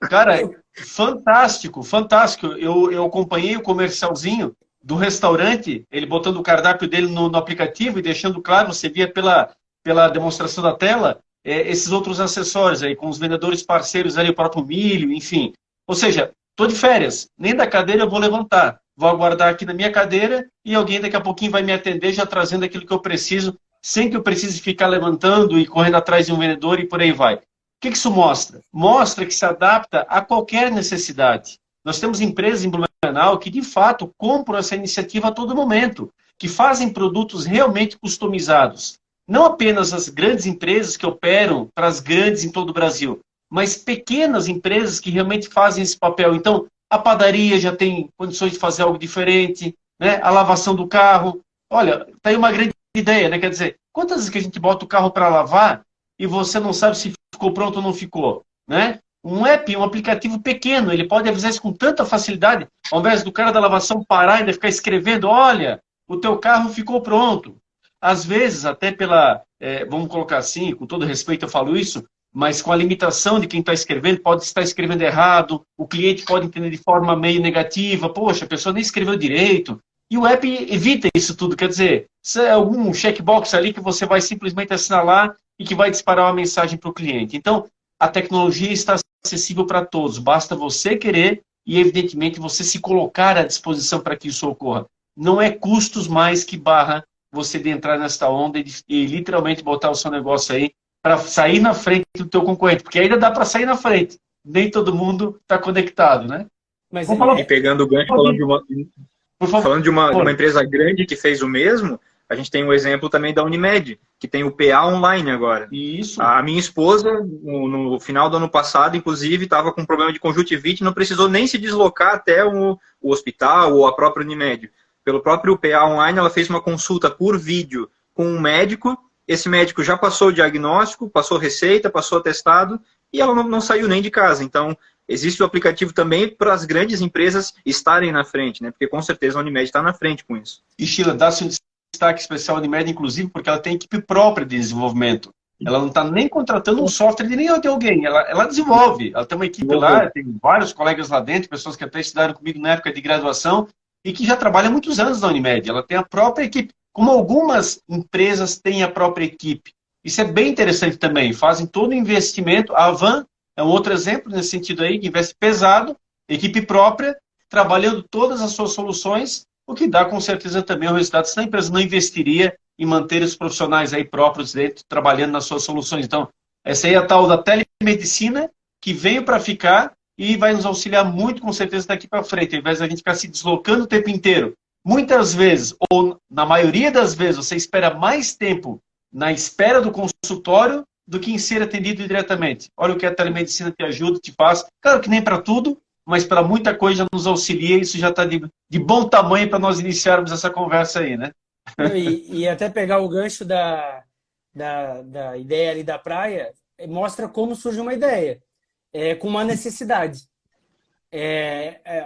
Cara, fantástico, fantástico. Eu acompanhei o comercialzinho do restaurante, ele botando o cardápio dele no aplicativo e deixando claro, você via pela demonstração da tela, esses outros acessórios aí, com os vendedores parceiros ali, o próprio milho, enfim. Ou seja, estou de férias, nem da cadeira eu vou levantar. Vou aguardar aqui na minha cadeira e alguém daqui a pouquinho vai me atender já trazendo aquilo que eu preciso, sem que eu precise ficar levantando e correndo atrás de um vendedor e por aí vai. O que isso mostra? Mostra que se adapta a qualquer necessidade. Nós temos empresas em Blumenau que, de fato, compram essa iniciativa a todo momento, que fazem produtos realmente customizados. Não apenas as grandes empresas que operam para as grandes em todo o Brasil, mas pequenas empresas que realmente fazem esse papel. Então, a padaria já tem condições de fazer algo diferente, né? A lavação do carro. Olha, tá aí uma grande ideia, né? Quer dizer, quantas vezes que a gente bota o carro para lavar e você não sabe se ficou pronto ou não ficou, né? Um app, um aplicativo pequeno, ele pode avisar isso com tanta facilidade, ao invés do cara da lavação parar e ainda ficar escrevendo, olha, o teu carro ficou pronto. Às vezes, até pela, vamos colocar assim, com todo respeito eu falo isso, mas com a limitação de quem está escrevendo, pode estar escrevendo errado, o cliente pode entender de forma meio negativa, poxa, a pessoa nem escreveu direito. E o app evita isso tudo, quer dizer, se é algum checkbox ali que você vai simplesmente assinalar e que vai disparar uma mensagem para o cliente. Então, a tecnologia está acessível para todos, basta você querer e, evidentemente, você se colocar à disposição para que isso ocorra. Não é custos mais que barra você de entrar nesta onda e literalmente botar o seu negócio aí para sair na frente do teu concorrente, porque ainda dá para sair na frente. Nem todo mundo está conectado, né? Mas E pegando o gancho, falando de uma empresa grande que fez o mesmo, a gente tem um exemplo também da Unimed, que tem o PA online agora. Isso. A minha esposa, no final do ano passado, inclusive, estava com um problema de conjuntivite, não precisou nem se deslocar até o hospital ou a própria Unimed. Pelo próprio PA online, ela fez uma consulta por vídeo com um médico. Esse médico já passou o diagnóstico, passou receita, passou atestado, e ela não saiu nem de casa. Então, existe o aplicativo também para as grandes empresas estarem na frente, né? Porque com certeza a Unimed está na frente com isso. E Sheila, dá-se um destaque especial à Unimed, inclusive, porque ela tem equipe própria de desenvolvimento. Ela não está nem contratando um software de nenhum de alguém, ela desenvolve. Ela tem uma equipe lá, tem vários colegas lá dentro, pessoas que até estudaram comigo na época de graduação e que já trabalham há muitos anos na Unimed. Ela tem a própria equipe, como algumas empresas têm a própria equipe. Isso é bem interessante também, fazem todo o investimento. A Avan é um outro exemplo nesse sentido aí, que investe pesado, equipe própria, trabalhando todas as suas soluções, o que dá com certeza também o resultado, senão a empresa não investiria em manter os profissionais aí próprios dentro, trabalhando nas suas soluções. Então, essa aí é a tal da telemedicina, que veio para ficar e vai nos auxiliar muito, com certeza, daqui para frente, ao invés de a gente ficar se deslocando o tempo inteiro. Muitas vezes, ou na maioria das vezes, você espera mais tempo na espera do consultório do que em ser atendido diretamente. Olha o que a telemedicina te ajuda, te faz. Claro que nem para tudo, mas para muita coisa já nos auxilia, isso já está de bom tamanho para nós iniciarmos essa conversa aí, né? E até pegar o gancho da ideia ali da praia, mostra como surge uma ideia, com uma necessidade.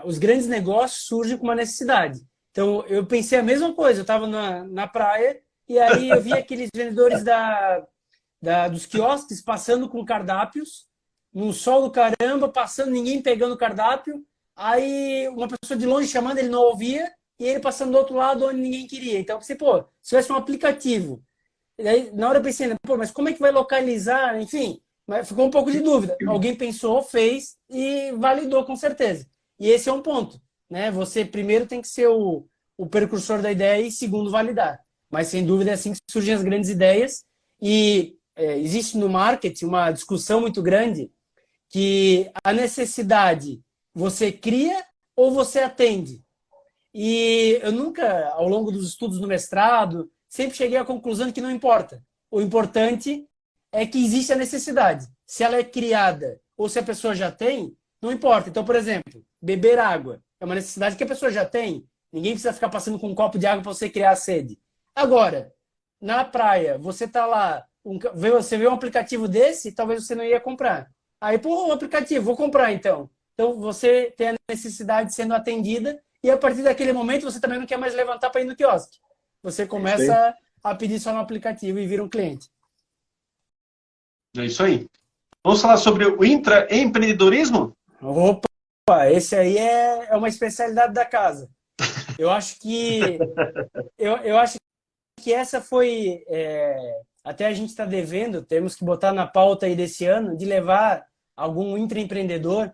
Os grandes negócios surgem com uma necessidade. Então, eu pensei a mesma coisa, eu estava na praia e aí eu vi aqueles vendedores dos quiosques passando com cardápios, num sol do caramba, passando, ninguém pegando o cardápio, aí uma pessoa de longe chamando, ele não ouvia, e ele passando do outro lado onde ninguém queria. Então eu pensei, pô, se tivesse um aplicativo. E aí, na hora eu pensei, pô, mas como é que vai localizar? Enfim, mas ficou um pouco de dúvida. Alguém pensou, fez e validou com certeza. E esse é um ponto, né? Você primeiro tem que ser o precursor da ideia e segundo validar. Mas sem dúvida é assim que surgem as grandes ideias. E existe no marketing uma discussão muito grande que a necessidade você cria ou você atende. E eu nunca, ao longo dos estudos no mestrado, sempre cheguei à conclusão de que não importa. O importante é que existe a necessidade. Se ela é criada ou se a pessoa já tem, não importa. Então, por exemplo, beber água é uma necessidade que a pessoa já tem. Ninguém precisa ficar passando com um copo de água para você criar a sede. Agora, na praia, você está lá, você vê um aplicativo desse, talvez você não ia comprar. Aí, pô, o aplicativo, vou comprar então. Então, você tem a necessidade sendo atendida e a partir daquele momento você também não quer mais levantar para ir no quiosque. Você começa a pedir só no aplicativo e vira um cliente. É isso aí. Vamos falar sobre o intraempreendedorismo? Opa, esse aí é uma especialidade da casa. Eu acho que essa foi até a gente está devendo, temos que botar na pauta aí desse ano de levar algum intraempreendedor,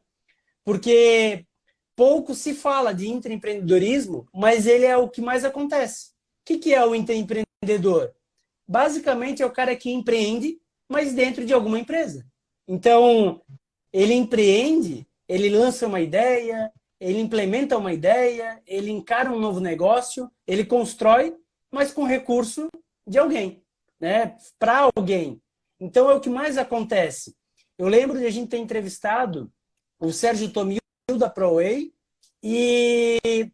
porque pouco se fala de intraempreendedorismo, mas ele é o que mais acontece. O que é o intraempreendedor? Basicamente é o cara que empreende, mas dentro de alguma empresa. Então, ele empreende, ele lança uma ideia, ele implementa uma ideia, ele encara um novo negócio, ele constrói, mas com recurso de alguém, né? Para alguém. Então, é o que mais acontece. Eu lembro de a gente ter entrevistado o Sérgio Tomil da ProWay e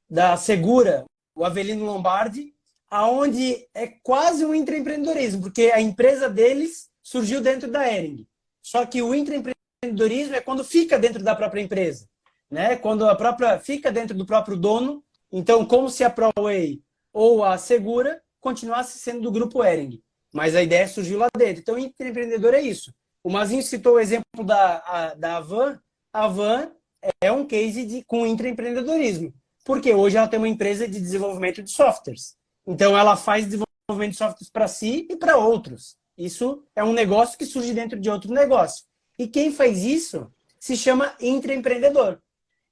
da Segura, o Avelino Lombardi, aonde é quase um intraempreendedorismo, porque a empresa deles surgiu dentro da Hering. Só que o intraempreendedorismo é quando fica dentro da própria empresa, né? Quando a própria fica dentro do próprio dono. Então, como se a ProWay ou a Segura continuasse sendo do grupo Hering. Mas a ideia surgiu lá dentro. Então, intraempreendedor é isso. O Mazinho citou o exemplo da Avan. A Avan é um case com intraempreendedorismo. Porque hoje ela tem uma empresa de desenvolvimento de softwares. Então, ela faz desenvolvimento de softwares para si e para outros. Isso é um negócio que surge dentro de outro negócio. E quem faz isso se chama intraempreendedor.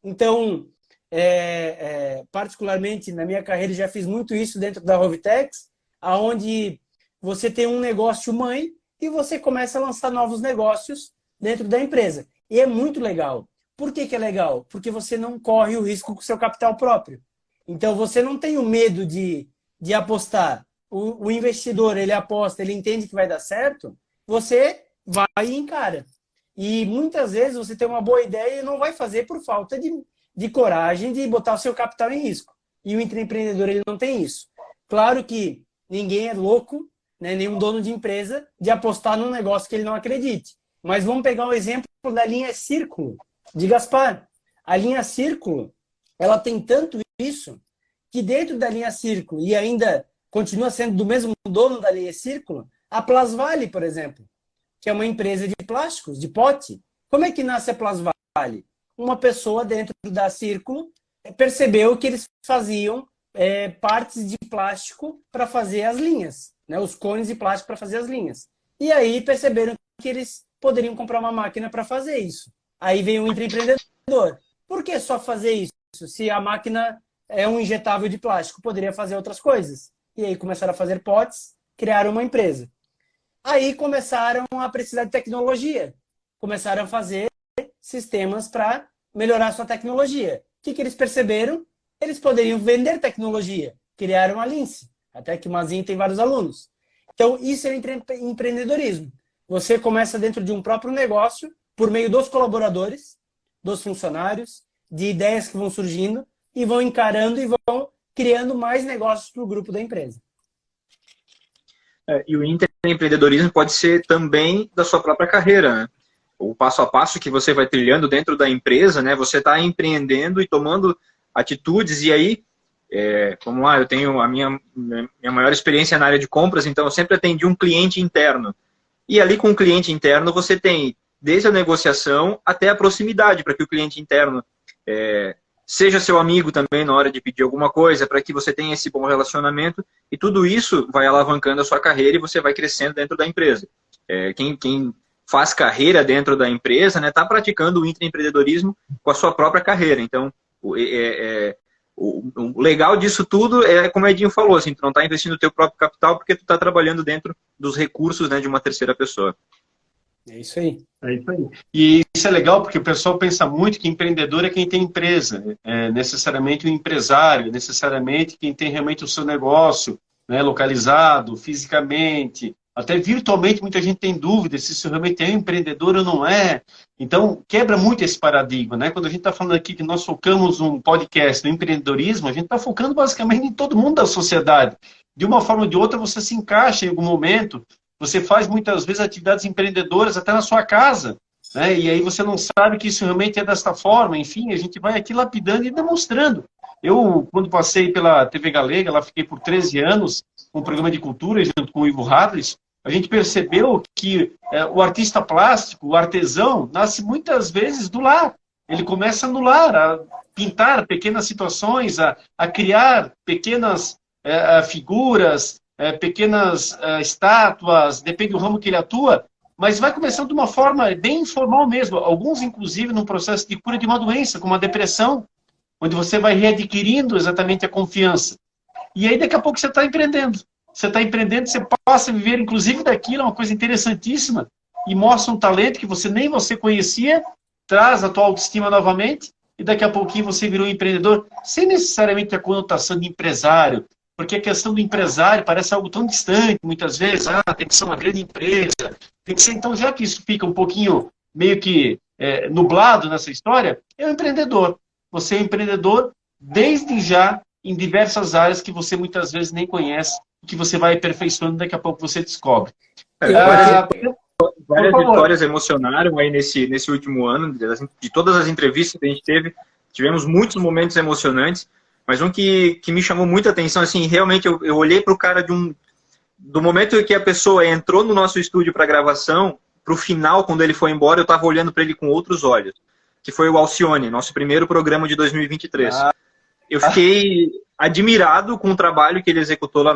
Então, particularmente na minha carreira, já fiz muito isso dentro da Rovitex, onde você tem um negócio mãe e você começa a lançar novos negócios dentro da empresa. E é muito legal. Por que é legal? Porque você não corre o risco com o seu capital próprio. Então, você não tem o medo de apostar. O investidor, ele aposta, ele entende que vai dar certo, você vai e encara. E muitas vezes você tem uma boa ideia e não vai fazer por falta de coragem de botar o seu capital em risco. E o intraempreendedor, ele não tem isso. Claro que ninguém é louco, né, nenhum dono de empresa, de apostar num negócio que ele não acredite. Mas vamos pegar um exemplo da linha Círculo, de Gaspar. A linha Círculo, ela tem tanto isso, que dentro da linha Círculo, e ainda continua sendo do mesmo dono da linha Círculo, a Plasvale, por exemplo, que é uma empresa de plásticos, de pote. Como é que nasce a Plasvale? Uma pessoa dentro da Círculo percebeu que eles faziam partes de plástico para fazer as linhas, né? Os cones de plástico para fazer as linhas. E aí perceberam que eles poderiam comprar uma máquina para fazer isso. Aí veio um intraempreendedor. Por que só fazer isso? Se a máquina é um injetável de plástico, poderia fazer outras coisas. E aí começaram a fazer potes, criaram uma empresa. Aí começaram a precisar de tecnologia. Começaram a fazer sistemas para melhorar a sua tecnologia. O que eles perceberam? Eles poderiam vender tecnologia. Criaram a Lince. Até que o Mazinho tem vários alunos. Então, isso é empreendedorismo. Você começa dentro de um próprio negócio, por meio dos colaboradores, dos funcionários, de ideias que vão surgindo, e vão encarando e vão criando mais negócios para o grupo da empresa. E o intraempreendedorismo pode ser também da sua própria carreira, né? O passo a passo que você vai trilhando dentro da empresa, né? Você está empreendendo e tomando atitudes, e aí, vamos lá, eu tenho a minha maior experiência na área de compras, então eu sempre atendi um cliente interno. E ali com o cliente interno você tem desde a negociação até a proximidade, para que o cliente interno seja seu amigo também na hora de pedir alguma coisa, para que você tenha esse bom relacionamento, e tudo isso vai alavancando a sua carreira e você vai crescendo dentro da empresa. Quem faz carreira dentro da empresa, né, está praticando o intraempreendedorismo com a sua própria carreira. Então, o legal disso tudo é, como o Edinho falou, assim, tu não está investindo no teu próprio capital porque tu está trabalhando dentro dos recursos, né, de uma terceira pessoa. É isso aí. É isso aí. E isso é legal porque o pessoal pensa muito que empreendedor é quem tem empresa, necessariamente o empresário, necessariamente quem tem realmente o seu negócio, né, localizado, fisicamente, até virtualmente muita gente tem dúvida se isso realmente é um empreendedor ou não é. Então, quebra muito esse paradigma, né? Quando a gente está falando aqui que nós focamos um podcast no empreendedorismo, a gente está focando basicamente em todo mundo da sociedade. De uma forma ou de outra, você se encaixa em algum momento. Você faz muitas vezes atividades empreendedoras até na sua casa, né? E aí você não sabe que isso realmente é desta forma. Enfim, a gente vai aqui lapidando e demonstrando. Eu, quando passei pela TV Galega, lá fiquei por 13 anos, com um programa de cultura, junto com o Ivo Hadlis, a gente percebeu que o artista plástico, o artesão, nasce muitas vezes do lar. Ele começa no lar, a pintar pequenas situações, a criar pequenas figuras, pequenas estátuas, depende do ramo que ele atua, mas vai começando de uma forma bem informal mesmo. Alguns, inclusive, num processo de cura de uma doença, como a depressão, onde você vai readquirindo exatamente a confiança. E aí, daqui a pouco, você está empreendendo. Você está empreendendo, você passa a viver, inclusive, daquilo, é uma coisa interessantíssima, e mostra um talento que nem você conhecia, traz a tua autoestima novamente, e daqui a pouquinho você virou um empreendedor, sem necessariamente a conotação de empresário, porque a questão do empresário parece algo tão distante, muitas vezes, tem que ser uma grande empresa, tem que ser, então, já que isso fica um pouquinho, meio que nublado nessa história, é um empreendedor. Você é um empreendedor, desde já, em diversas áreas que você muitas vezes nem conhece, que você vai aperfeiçoando, daqui a pouco você descobre. várias favor. histórias emocionaram aí nesse último ano, de todas as entrevistas que a gente teve, tivemos muitos momentos emocionantes, mas um que me chamou muita atenção, assim, realmente eu olhei para o cara do momento em que a pessoa entrou no nosso estúdio para gravação, para o final, quando ele foi embora, eu estava olhando para ele com outros olhos, que foi o Alcione, nosso primeiro programa de 2023. Eu fiquei admirado com o trabalho que ele executou lá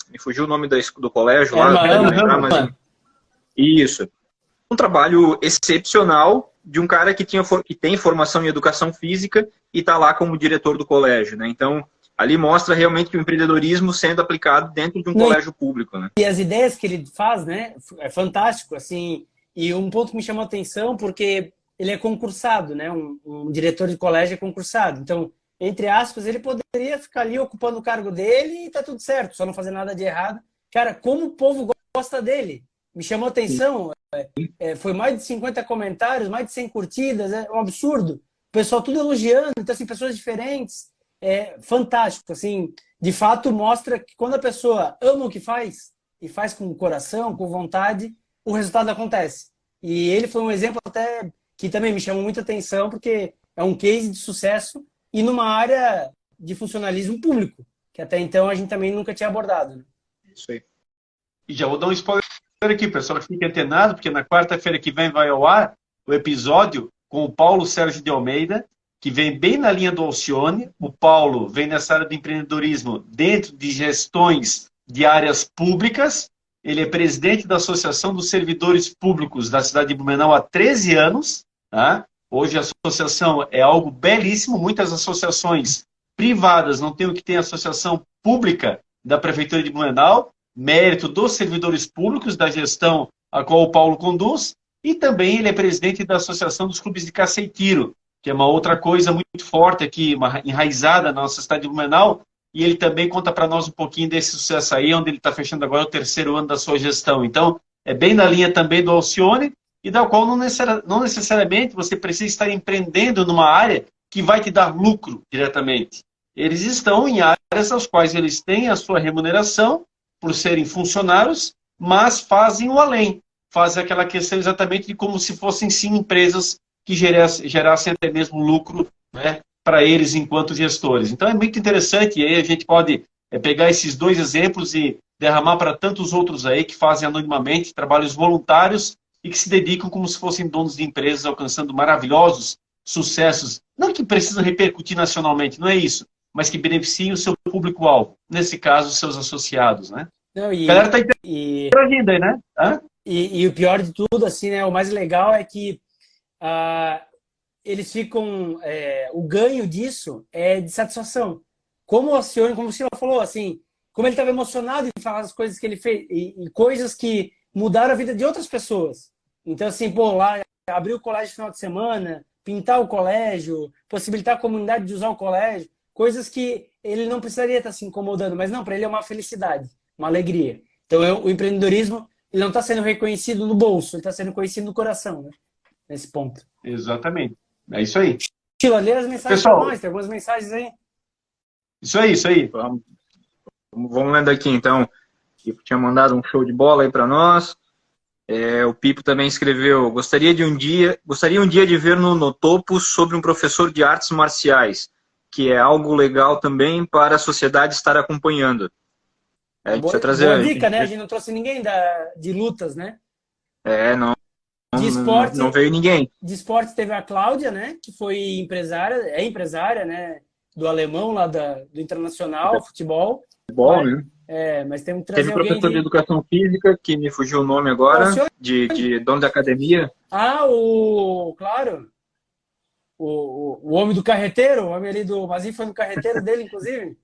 me fugiu o nome do colégio lá, não quero lembrar, mas... Isso. Um trabalho excepcional de um cara que tem formação em educação física e está lá como diretor do colégio, né? Então, ali mostra realmente que o empreendedorismo sendo aplicado dentro de um colégio público, né? E as ideias que ele faz, né? É fantástico, assim. E um ponto que me chamou a atenção, porque ele é concursado, né? Um diretor de colégio é concursado. Então, entre aspas, ele poderia ficar ali ocupando o cargo dele e tá tudo certo, só não fazer nada de errado. Cara, como o povo gosta dele? Me chamou a atenção. Foi mais de 50 comentários, mais de 100 curtidas, é um absurdo. O pessoal tudo elogiando, então, assim, pessoas diferentes. É fantástico, assim, de fato mostra que quando a pessoa ama o que faz e faz com o coração, com vontade, o resultado acontece. E ele foi um exemplo até que também me chamou muita atenção, porque é um case de sucesso e numa área de funcionalismo público, que até então a gente também nunca tinha abordado. Né? Isso aí. E já vou dar um spoiler aqui, pessoal, fique antenado, porque na quarta-feira que vem vai ao ar o episódio com o Paulo Sérgio de Almeida, que vem bem na linha do Alcione. O Paulo vem nessa área de empreendedorismo dentro de gestões de áreas públicas. Ele é presidente da Associação dos Servidores Públicos da cidade de Blumenau há 13 anos. Tá? Hoje a associação é algo belíssimo. Muitas associações privadas não têm o que tem a associação pública da Prefeitura de Blumenau. Mérito dos servidores públicos, da gestão a qual o Paulo conduz. E também ele é presidente da Associação dos Clubes de Caça e Tiro, que é uma outra coisa muito forte aqui, enraizada na nossa cidade de Blumenau, e ele também conta para nós um pouquinho desse sucesso aí, onde ele está fechando agora o 3º ano da sua gestão. Então, é bem na linha também do Alcione, e da qual não necessariamente você precisa estar empreendendo numa área que vai te dar lucro diretamente. Eles estão em áreas às quais eles têm a sua remuneração, por serem funcionários, mas fazem o além. Fazem aquela questão exatamente de como se fossem, sim, empresas que gerassem até mesmo lucro, né, para eles enquanto gestores. Então é muito interessante, e aí a gente pode pegar esses dois exemplos e derramar para tantos outros aí que fazem anonimamente trabalhos voluntários e que se dedicam como se fossem donos de empresas, alcançando maravilhosos sucessos, não que precisam repercutir nacionalmente, não é isso, mas que beneficiem o seu público-alvo, nesse caso, os seus associados, né? Não, A galera está interagindo aí, né? E o pior de tudo, assim, né? O mais legal é que eles ficam... o ganho disso é de satisfação. Como o Alcione, como o Silva falou, assim, como ele estava emocionado em falar as coisas que ele fez e coisas que mudaram a vida de outras pessoas. Então, assim, pô, lá abrir o colégio no final de semana, pintar o colégio, possibilitar a comunidade de usar o colégio, coisas que ele não precisaria estar se incomodando, mas não, para ele é uma felicidade, uma alegria. Então, o empreendedorismo, ele não está sendo reconhecido no bolso, ele está sendo reconhecido no coração, né? Nesse ponto. Exatamente. É isso aí. Tila, lê as mensagens para nós, tem algumas mensagens aí. Isso aí, isso aí. Vamos lendo aqui, então. O Pipo tinha mandado um show de bola aí para nós. O Pipo também escreveu: gostaria um dia de ver no topo sobre um professor de artes marciais, que é algo legal também para a sociedade estar acompanhando. Boa dica, né? A gente não trouxe ninguém de lutas, né? Não veio ninguém. De esportes teve a Cláudia, né? Que foi empresária, né? Do alemão lá do Internacional, futebol. Futebol, né? Mas temos que trazer Teve professor de educação física, que me fugiu o nome agora, de dono da academia. Claro. O homem do carreteiro, o homem ali do Mazinho foi no carreteiro dele, inclusive.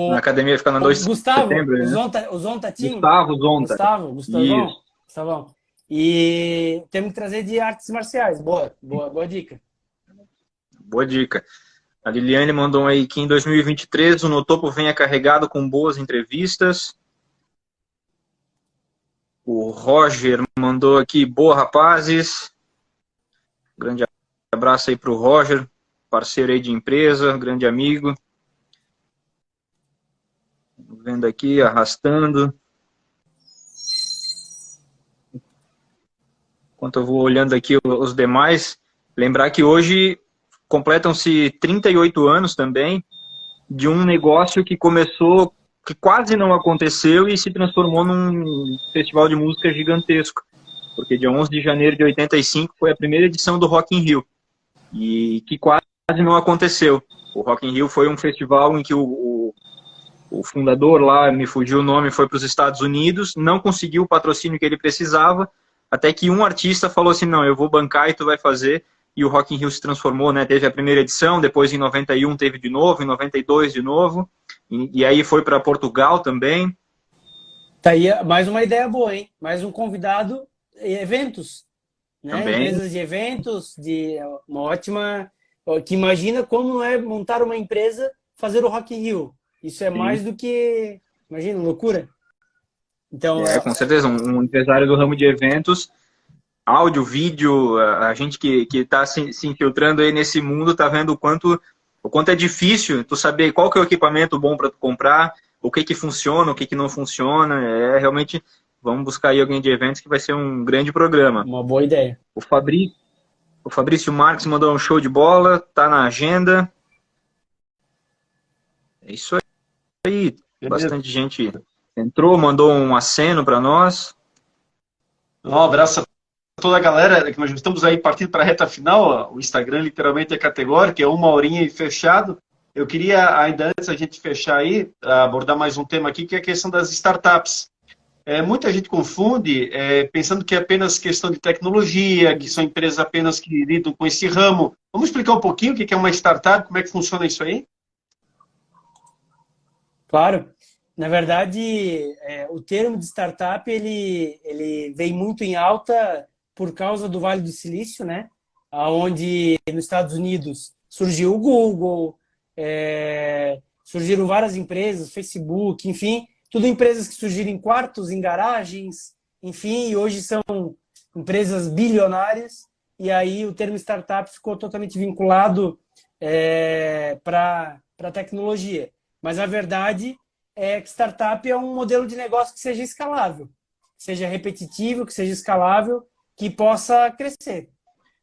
Na academia fica na 2 de setembro. O Zontatinho. Gustavão. E temos que trazer de artes marciais. Boa dica. Boa dica. A Liliane mandou aí que em 2023 o No Topo venha carregado com boas entrevistas. O Roger mandou aqui: boa, rapazes. Grande abraço aí para o Roger, parceiro aí de empresa, grande amigo. Vendo aqui, arrastando. enquanto eu vou olhando aqui os demais, lembrar que hoje completam-se 38 anos também de um negócio que começou, que quase não aconteceu e se transformou num festival de música gigantesco. Porque dia 11 de janeiro de 85 foi a primeira edição do Rock in Rio, e que quase não aconteceu. O Rock in Rio foi um festival em que o fundador lá, me fugiu o nome, foi para os Estados Unidos, não conseguiu o patrocínio que ele precisava, até que um artista falou assim, não, eu vou bancar e tu vai fazer, e o Rock in Rio se transformou, né? Teve a primeira edição, depois em 91 teve de novo, em 92 de novo, e aí foi para Portugal também. Tá aí mais uma ideia boa, hein? Mais um convidado em eventos, né? Também. Empresas de eventos, de uma ótima... Que imagina como é montar uma empresa, fazer o Rock in Rio. Isso é mais do que... Imagina, loucura. Então, com certeza, um empresário do ramo de eventos, áudio, vídeo, a gente que está se infiltrando aí nesse mundo está vendo o quanto é difícil tu saber qual que é o equipamento bom para tu comprar, o que funciona, o que não funciona. Realmente, vamos buscar aí alguém de eventos que vai ser um grande programa. Uma boa ideia. O Fabrício Marques mandou um show de bola, tá na agenda. É isso aí. Bastante gente entrou, mandou um aceno para nós. Um abraço a toda a galera, que nós estamos aí partindo para a reta final. Ó. O Instagram literalmente é categórico, é 1 horinha e fechado. Eu queria, ainda antes a gente fechar aí, abordar mais um tema aqui, que é a questão das startups. Muita gente confunde, pensando que é apenas questão de tecnologia, que são empresas apenas que lidam com esse ramo. Vamos explicar um pouquinho o que é uma startup, como é que funciona isso aí? Claro. Na verdade, o termo de startup, ele vem muito em alta por causa do Vale do Silício, né? Onde nos Estados Unidos surgiu o Google, surgiram várias empresas, Facebook, enfim, tudo empresas que surgiram em quartos, em garagens, enfim, e hoje são empresas bilionárias, e aí o termo startup ficou totalmente vinculado para a tecnologia. Mas a verdade é que startup é um modelo de negócio que seja escalável, que seja repetitivo, que seja escalável, que possa crescer,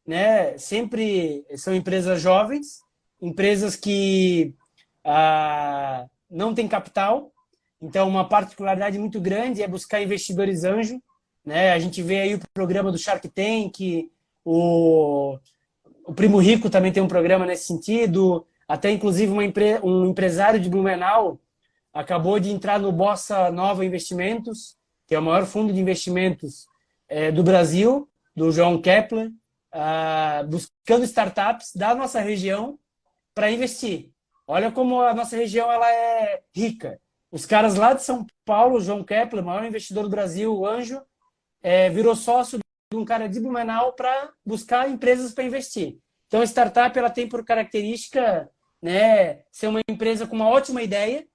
né? Sempre são empresas jovens, empresas que não têm capital. Então, uma particularidade muito grande é buscar investidores anjo, né? A gente vê aí o programa do Shark Tank, o Primo Rico também tem um programa nesse sentido, até inclusive um empresário de Blumenau acabou de entrar no Bossa Nova Investimentos, que é o maior fundo de investimentos do Brasil, do João Kepler, buscando startups da nossa região para investir. Olha como a nossa região ela é rica. Os caras lá de São Paulo, o João Kepler, maior investidor do Brasil, o Anjo, virou sócio de um cara de Blumenau para buscar empresas para investir. Então, a startup ela tem por característica, né, ser uma empresa com uma ótima ideia.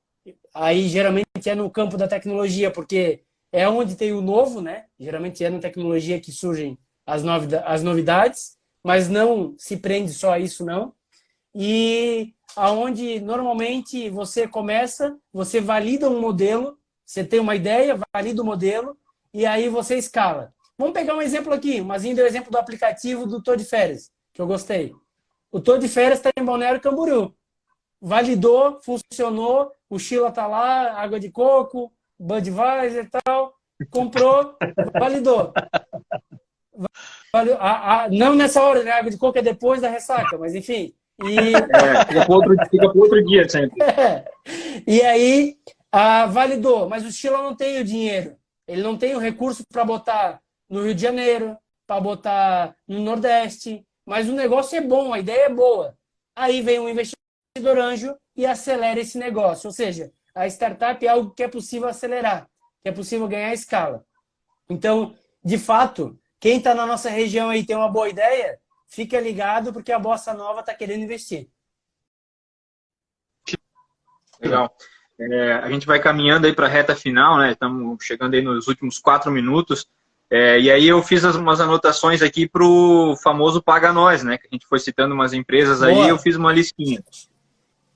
Aí, geralmente, é no campo da tecnologia, porque é onde tem o novo, né? Geralmente é na tecnologia que surgem as novidades, mas não se prende só a isso, não. E aonde, normalmente, você começa, você valida um modelo, você tem uma ideia, valida o modelo, e aí você escala. Vamos pegar um exemplo aqui, mas ainda é o exemplo do aplicativo do Tô de Férias, que eu gostei. O Tô de Férias está em Balneário Camboriú. Validou, funcionou, o Sheila tá lá, água de coco, Budweiser e tal, comprou, validou. Não nessa hora, né? A água de coco é depois da ressaca, mas enfim. Fica para outro dia sempre. E aí, validou, mas o Sheila não tem o dinheiro, ele não tem o recurso para botar no Rio de Janeiro, para botar no Nordeste, mas o negócio é bom, a ideia é boa. Aí vem um investidor anjo e acelera esse negócio. Ou seja, a startup é algo que é possível acelerar, que é possível ganhar escala. Então, de fato, quem está na nossa região aí tem uma boa ideia, fica ligado porque a Bossa Nova está querendo investir. Legal. A gente vai caminhando aí para a reta final, né? Estamos chegando aí nos últimos 4 minutos. E aí eu fiz umas anotações aqui para o famoso Paga Nós, né? Que a gente foi citando umas empresas aí, eu fiz uma listinha.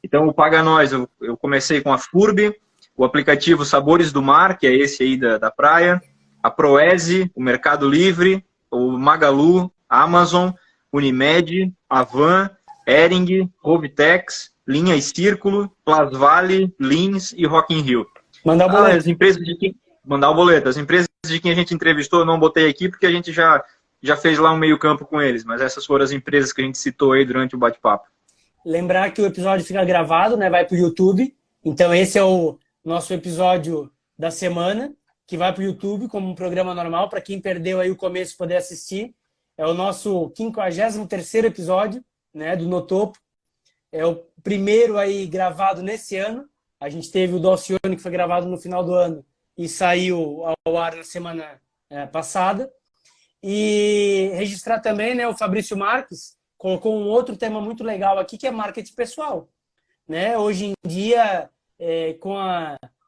Então, o Paga Nós, eu comecei com a FURB, o aplicativo Sabores do Mar, que é esse aí da praia, a Proese, o Mercado Livre, o Magalu, Amazon, Unimed, Avan, Hering, Rovitex, Linha e Círculo, Plasvale, Lins e Rock in Rio. Mandar o boleto. As empresas de quem... Mandar o boleto. As empresas de quem a gente entrevistou eu não botei aqui porque a gente já fez lá um meio campo com eles, mas essas foram as empresas que a gente citou aí durante o bate-papo. Lembrar que o episódio fica gravado, né? Vai para o YouTube. Então esse é o nosso episódio da semana, que vai para o YouTube como um programa normal, para quem perdeu aí o começo poder assistir. É o nosso 53º episódio, né, do No Topo. É o primeiro aí gravado nesse ano. A gente teve o do Alcione, que foi gravado no final do ano e saiu ao ar na semana passada. E registrar também, né, o Fabrício Marques colocou um outro tema muito legal aqui, que é marketing pessoal. Né? Hoje em dia, com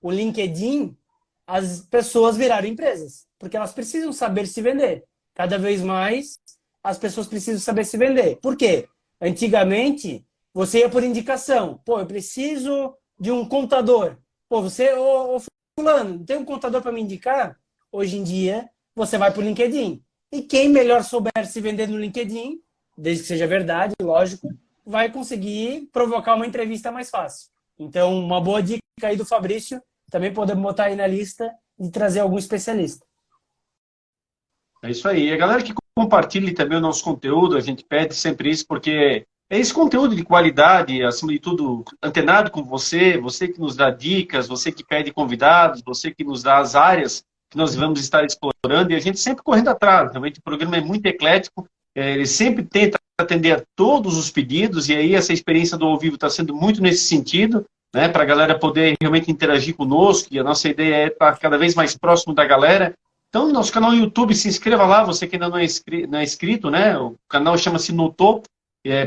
o LinkedIn, as pessoas viraram empresas, porque elas precisam saber se vender. Cada vez mais, as pessoas precisam saber se vender. Por quê? Antigamente, você ia por indicação. Pô, eu preciso de um contador. Pô, ô fulano, tem um contador para me indicar? Hoje em dia, você vai para o LinkedIn. E quem melhor souber se vender no LinkedIn, desde que seja verdade, lógico, vai conseguir provocar uma entrevista mais fácil. Então, uma boa dica aí do Fabrício, também podemos botar aí na lista e trazer algum especialista. É isso aí. A galera que compartilhe também o nosso conteúdo, a gente pede sempre isso, porque é esse conteúdo de qualidade, acima de tudo, antenado com você, você que nos dá dicas, você que pede convidados, você que nos dá as áreas que nós vamos estar explorando, e a gente sempre correndo atrás. Realmente o programa é muito eclético, ele sempre tenta atender a todos os pedidos, e aí essa experiência do ao vivo está sendo muito nesse sentido, né, para a galera poder realmente interagir conosco, e a nossa ideia é estar cada vez mais próximo da galera. Então, no nosso canal no YouTube, se inscreva lá, você que ainda não é inscrito, né? O canal chama-se No Topo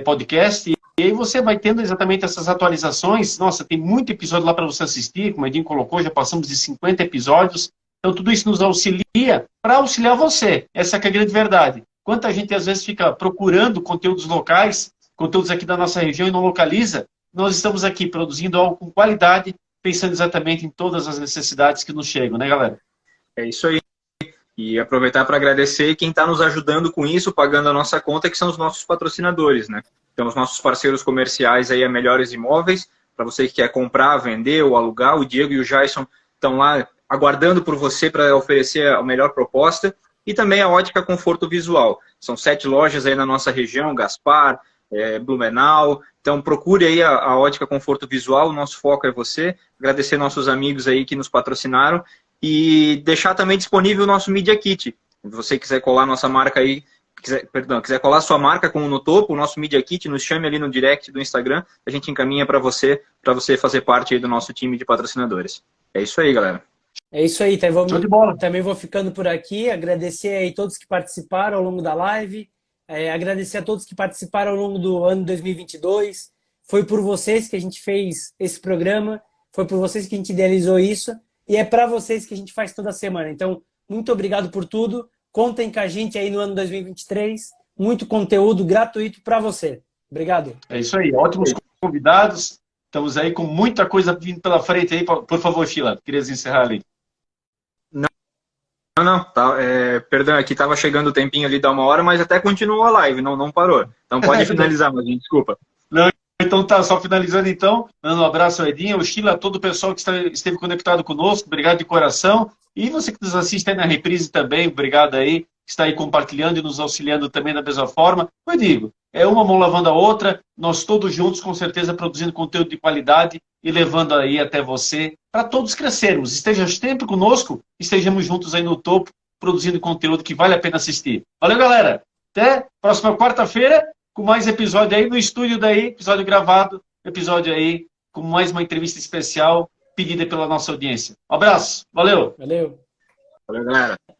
Podcast, e aí você vai tendo exatamente essas atualizações. Nossa, tem muito episódio lá para você assistir, como o Edinho colocou, já passamos de 50 episódios. Então, tudo isso nos auxilia para auxiliar você. Essa é a grande verdade. Quanta gente, às vezes, fica procurando conteúdos locais, conteúdos aqui da nossa região e não localiza, nós estamos aqui produzindo algo com qualidade, pensando exatamente em todas as necessidades que nos chegam, né, galera? É isso aí. E aproveitar para agradecer quem está nos ajudando com isso, pagando a nossa conta, que são os nossos patrocinadores, né? Então, os nossos parceiros comerciais aí, a Melhores Imóveis, para você que quer comprar, vender ou alugar, o Diego e o Jason estão lá aguardando por você para oferecer a melhor proposta. E também a Ótica Conforto Visual. São 7 lojas aí na nossa região, Gaspar, Blumenau. Então, procure aí a Ótica Conforto Visual, o nosso foco é você. Agradecer nossos amigos aí que nos patrocinaram. E deixar também disponível o nosso Media Kit. Se você quiser colar nossa marca aí, quiser colar sua marca com o No Topo, o nosso Media Kit, nos chame ali no direct do Instagram, a gente encaminha para você fazer parte aí do nosso time de patrocinadores. É isso aí, galera. É isso aí, Show de bola. Também vou ficando por aqui, agradecer aí todos que participaram ao longo da live, agradecer a todos que participaram ao longo do ano 2022. Foi por vocês que a gente fez esse programa, foi por vocês que a gente idealizou isso. E é para vocês que a gente faz toda semana. Então, muito obrigado por tudo. Contem com a gente aí no ano 2023. Muito conteúdo gratuito para você. Obrigado. É isso aí. Ótimos convidados. Estamos aí com muita coisa vindo pela frente aí. Por favor, Sheila, queria encerrar ali. Não. Tá, perdão, aqui estava chegando o tempinho ali da 1 hora, mas até continuou a live, não parou. Então pode finalizar, mas desculpa. Não, então tá, só finalizando então, dando um abraço ao Edinho, ao Sheila, a todo o pessoal que esteve conectado conosco, obrigado de coração. E você que nos assiste aí na reprise também, obrigado aí, que está aí compartilhando e nos auxiliando também da mesma forma. Eu digo, é uma mão lavando a outra, nós todos juntos com certeza produzindo conteúdo de qualidade e levando aí até você, para todos crescermos. Esteja sempre conosco, estejamos juntos aí no topo, produzindo conteúdo que vale a pena assistir. Valeu, galera! Até próxima quarta-feira, com mais episódio aí no estúdio daí, episódio gravado, episódio aí com mais uma entrevista especial pedida pela nossa audiência. Um abraço, valeu! Valeu! Valeu, galera!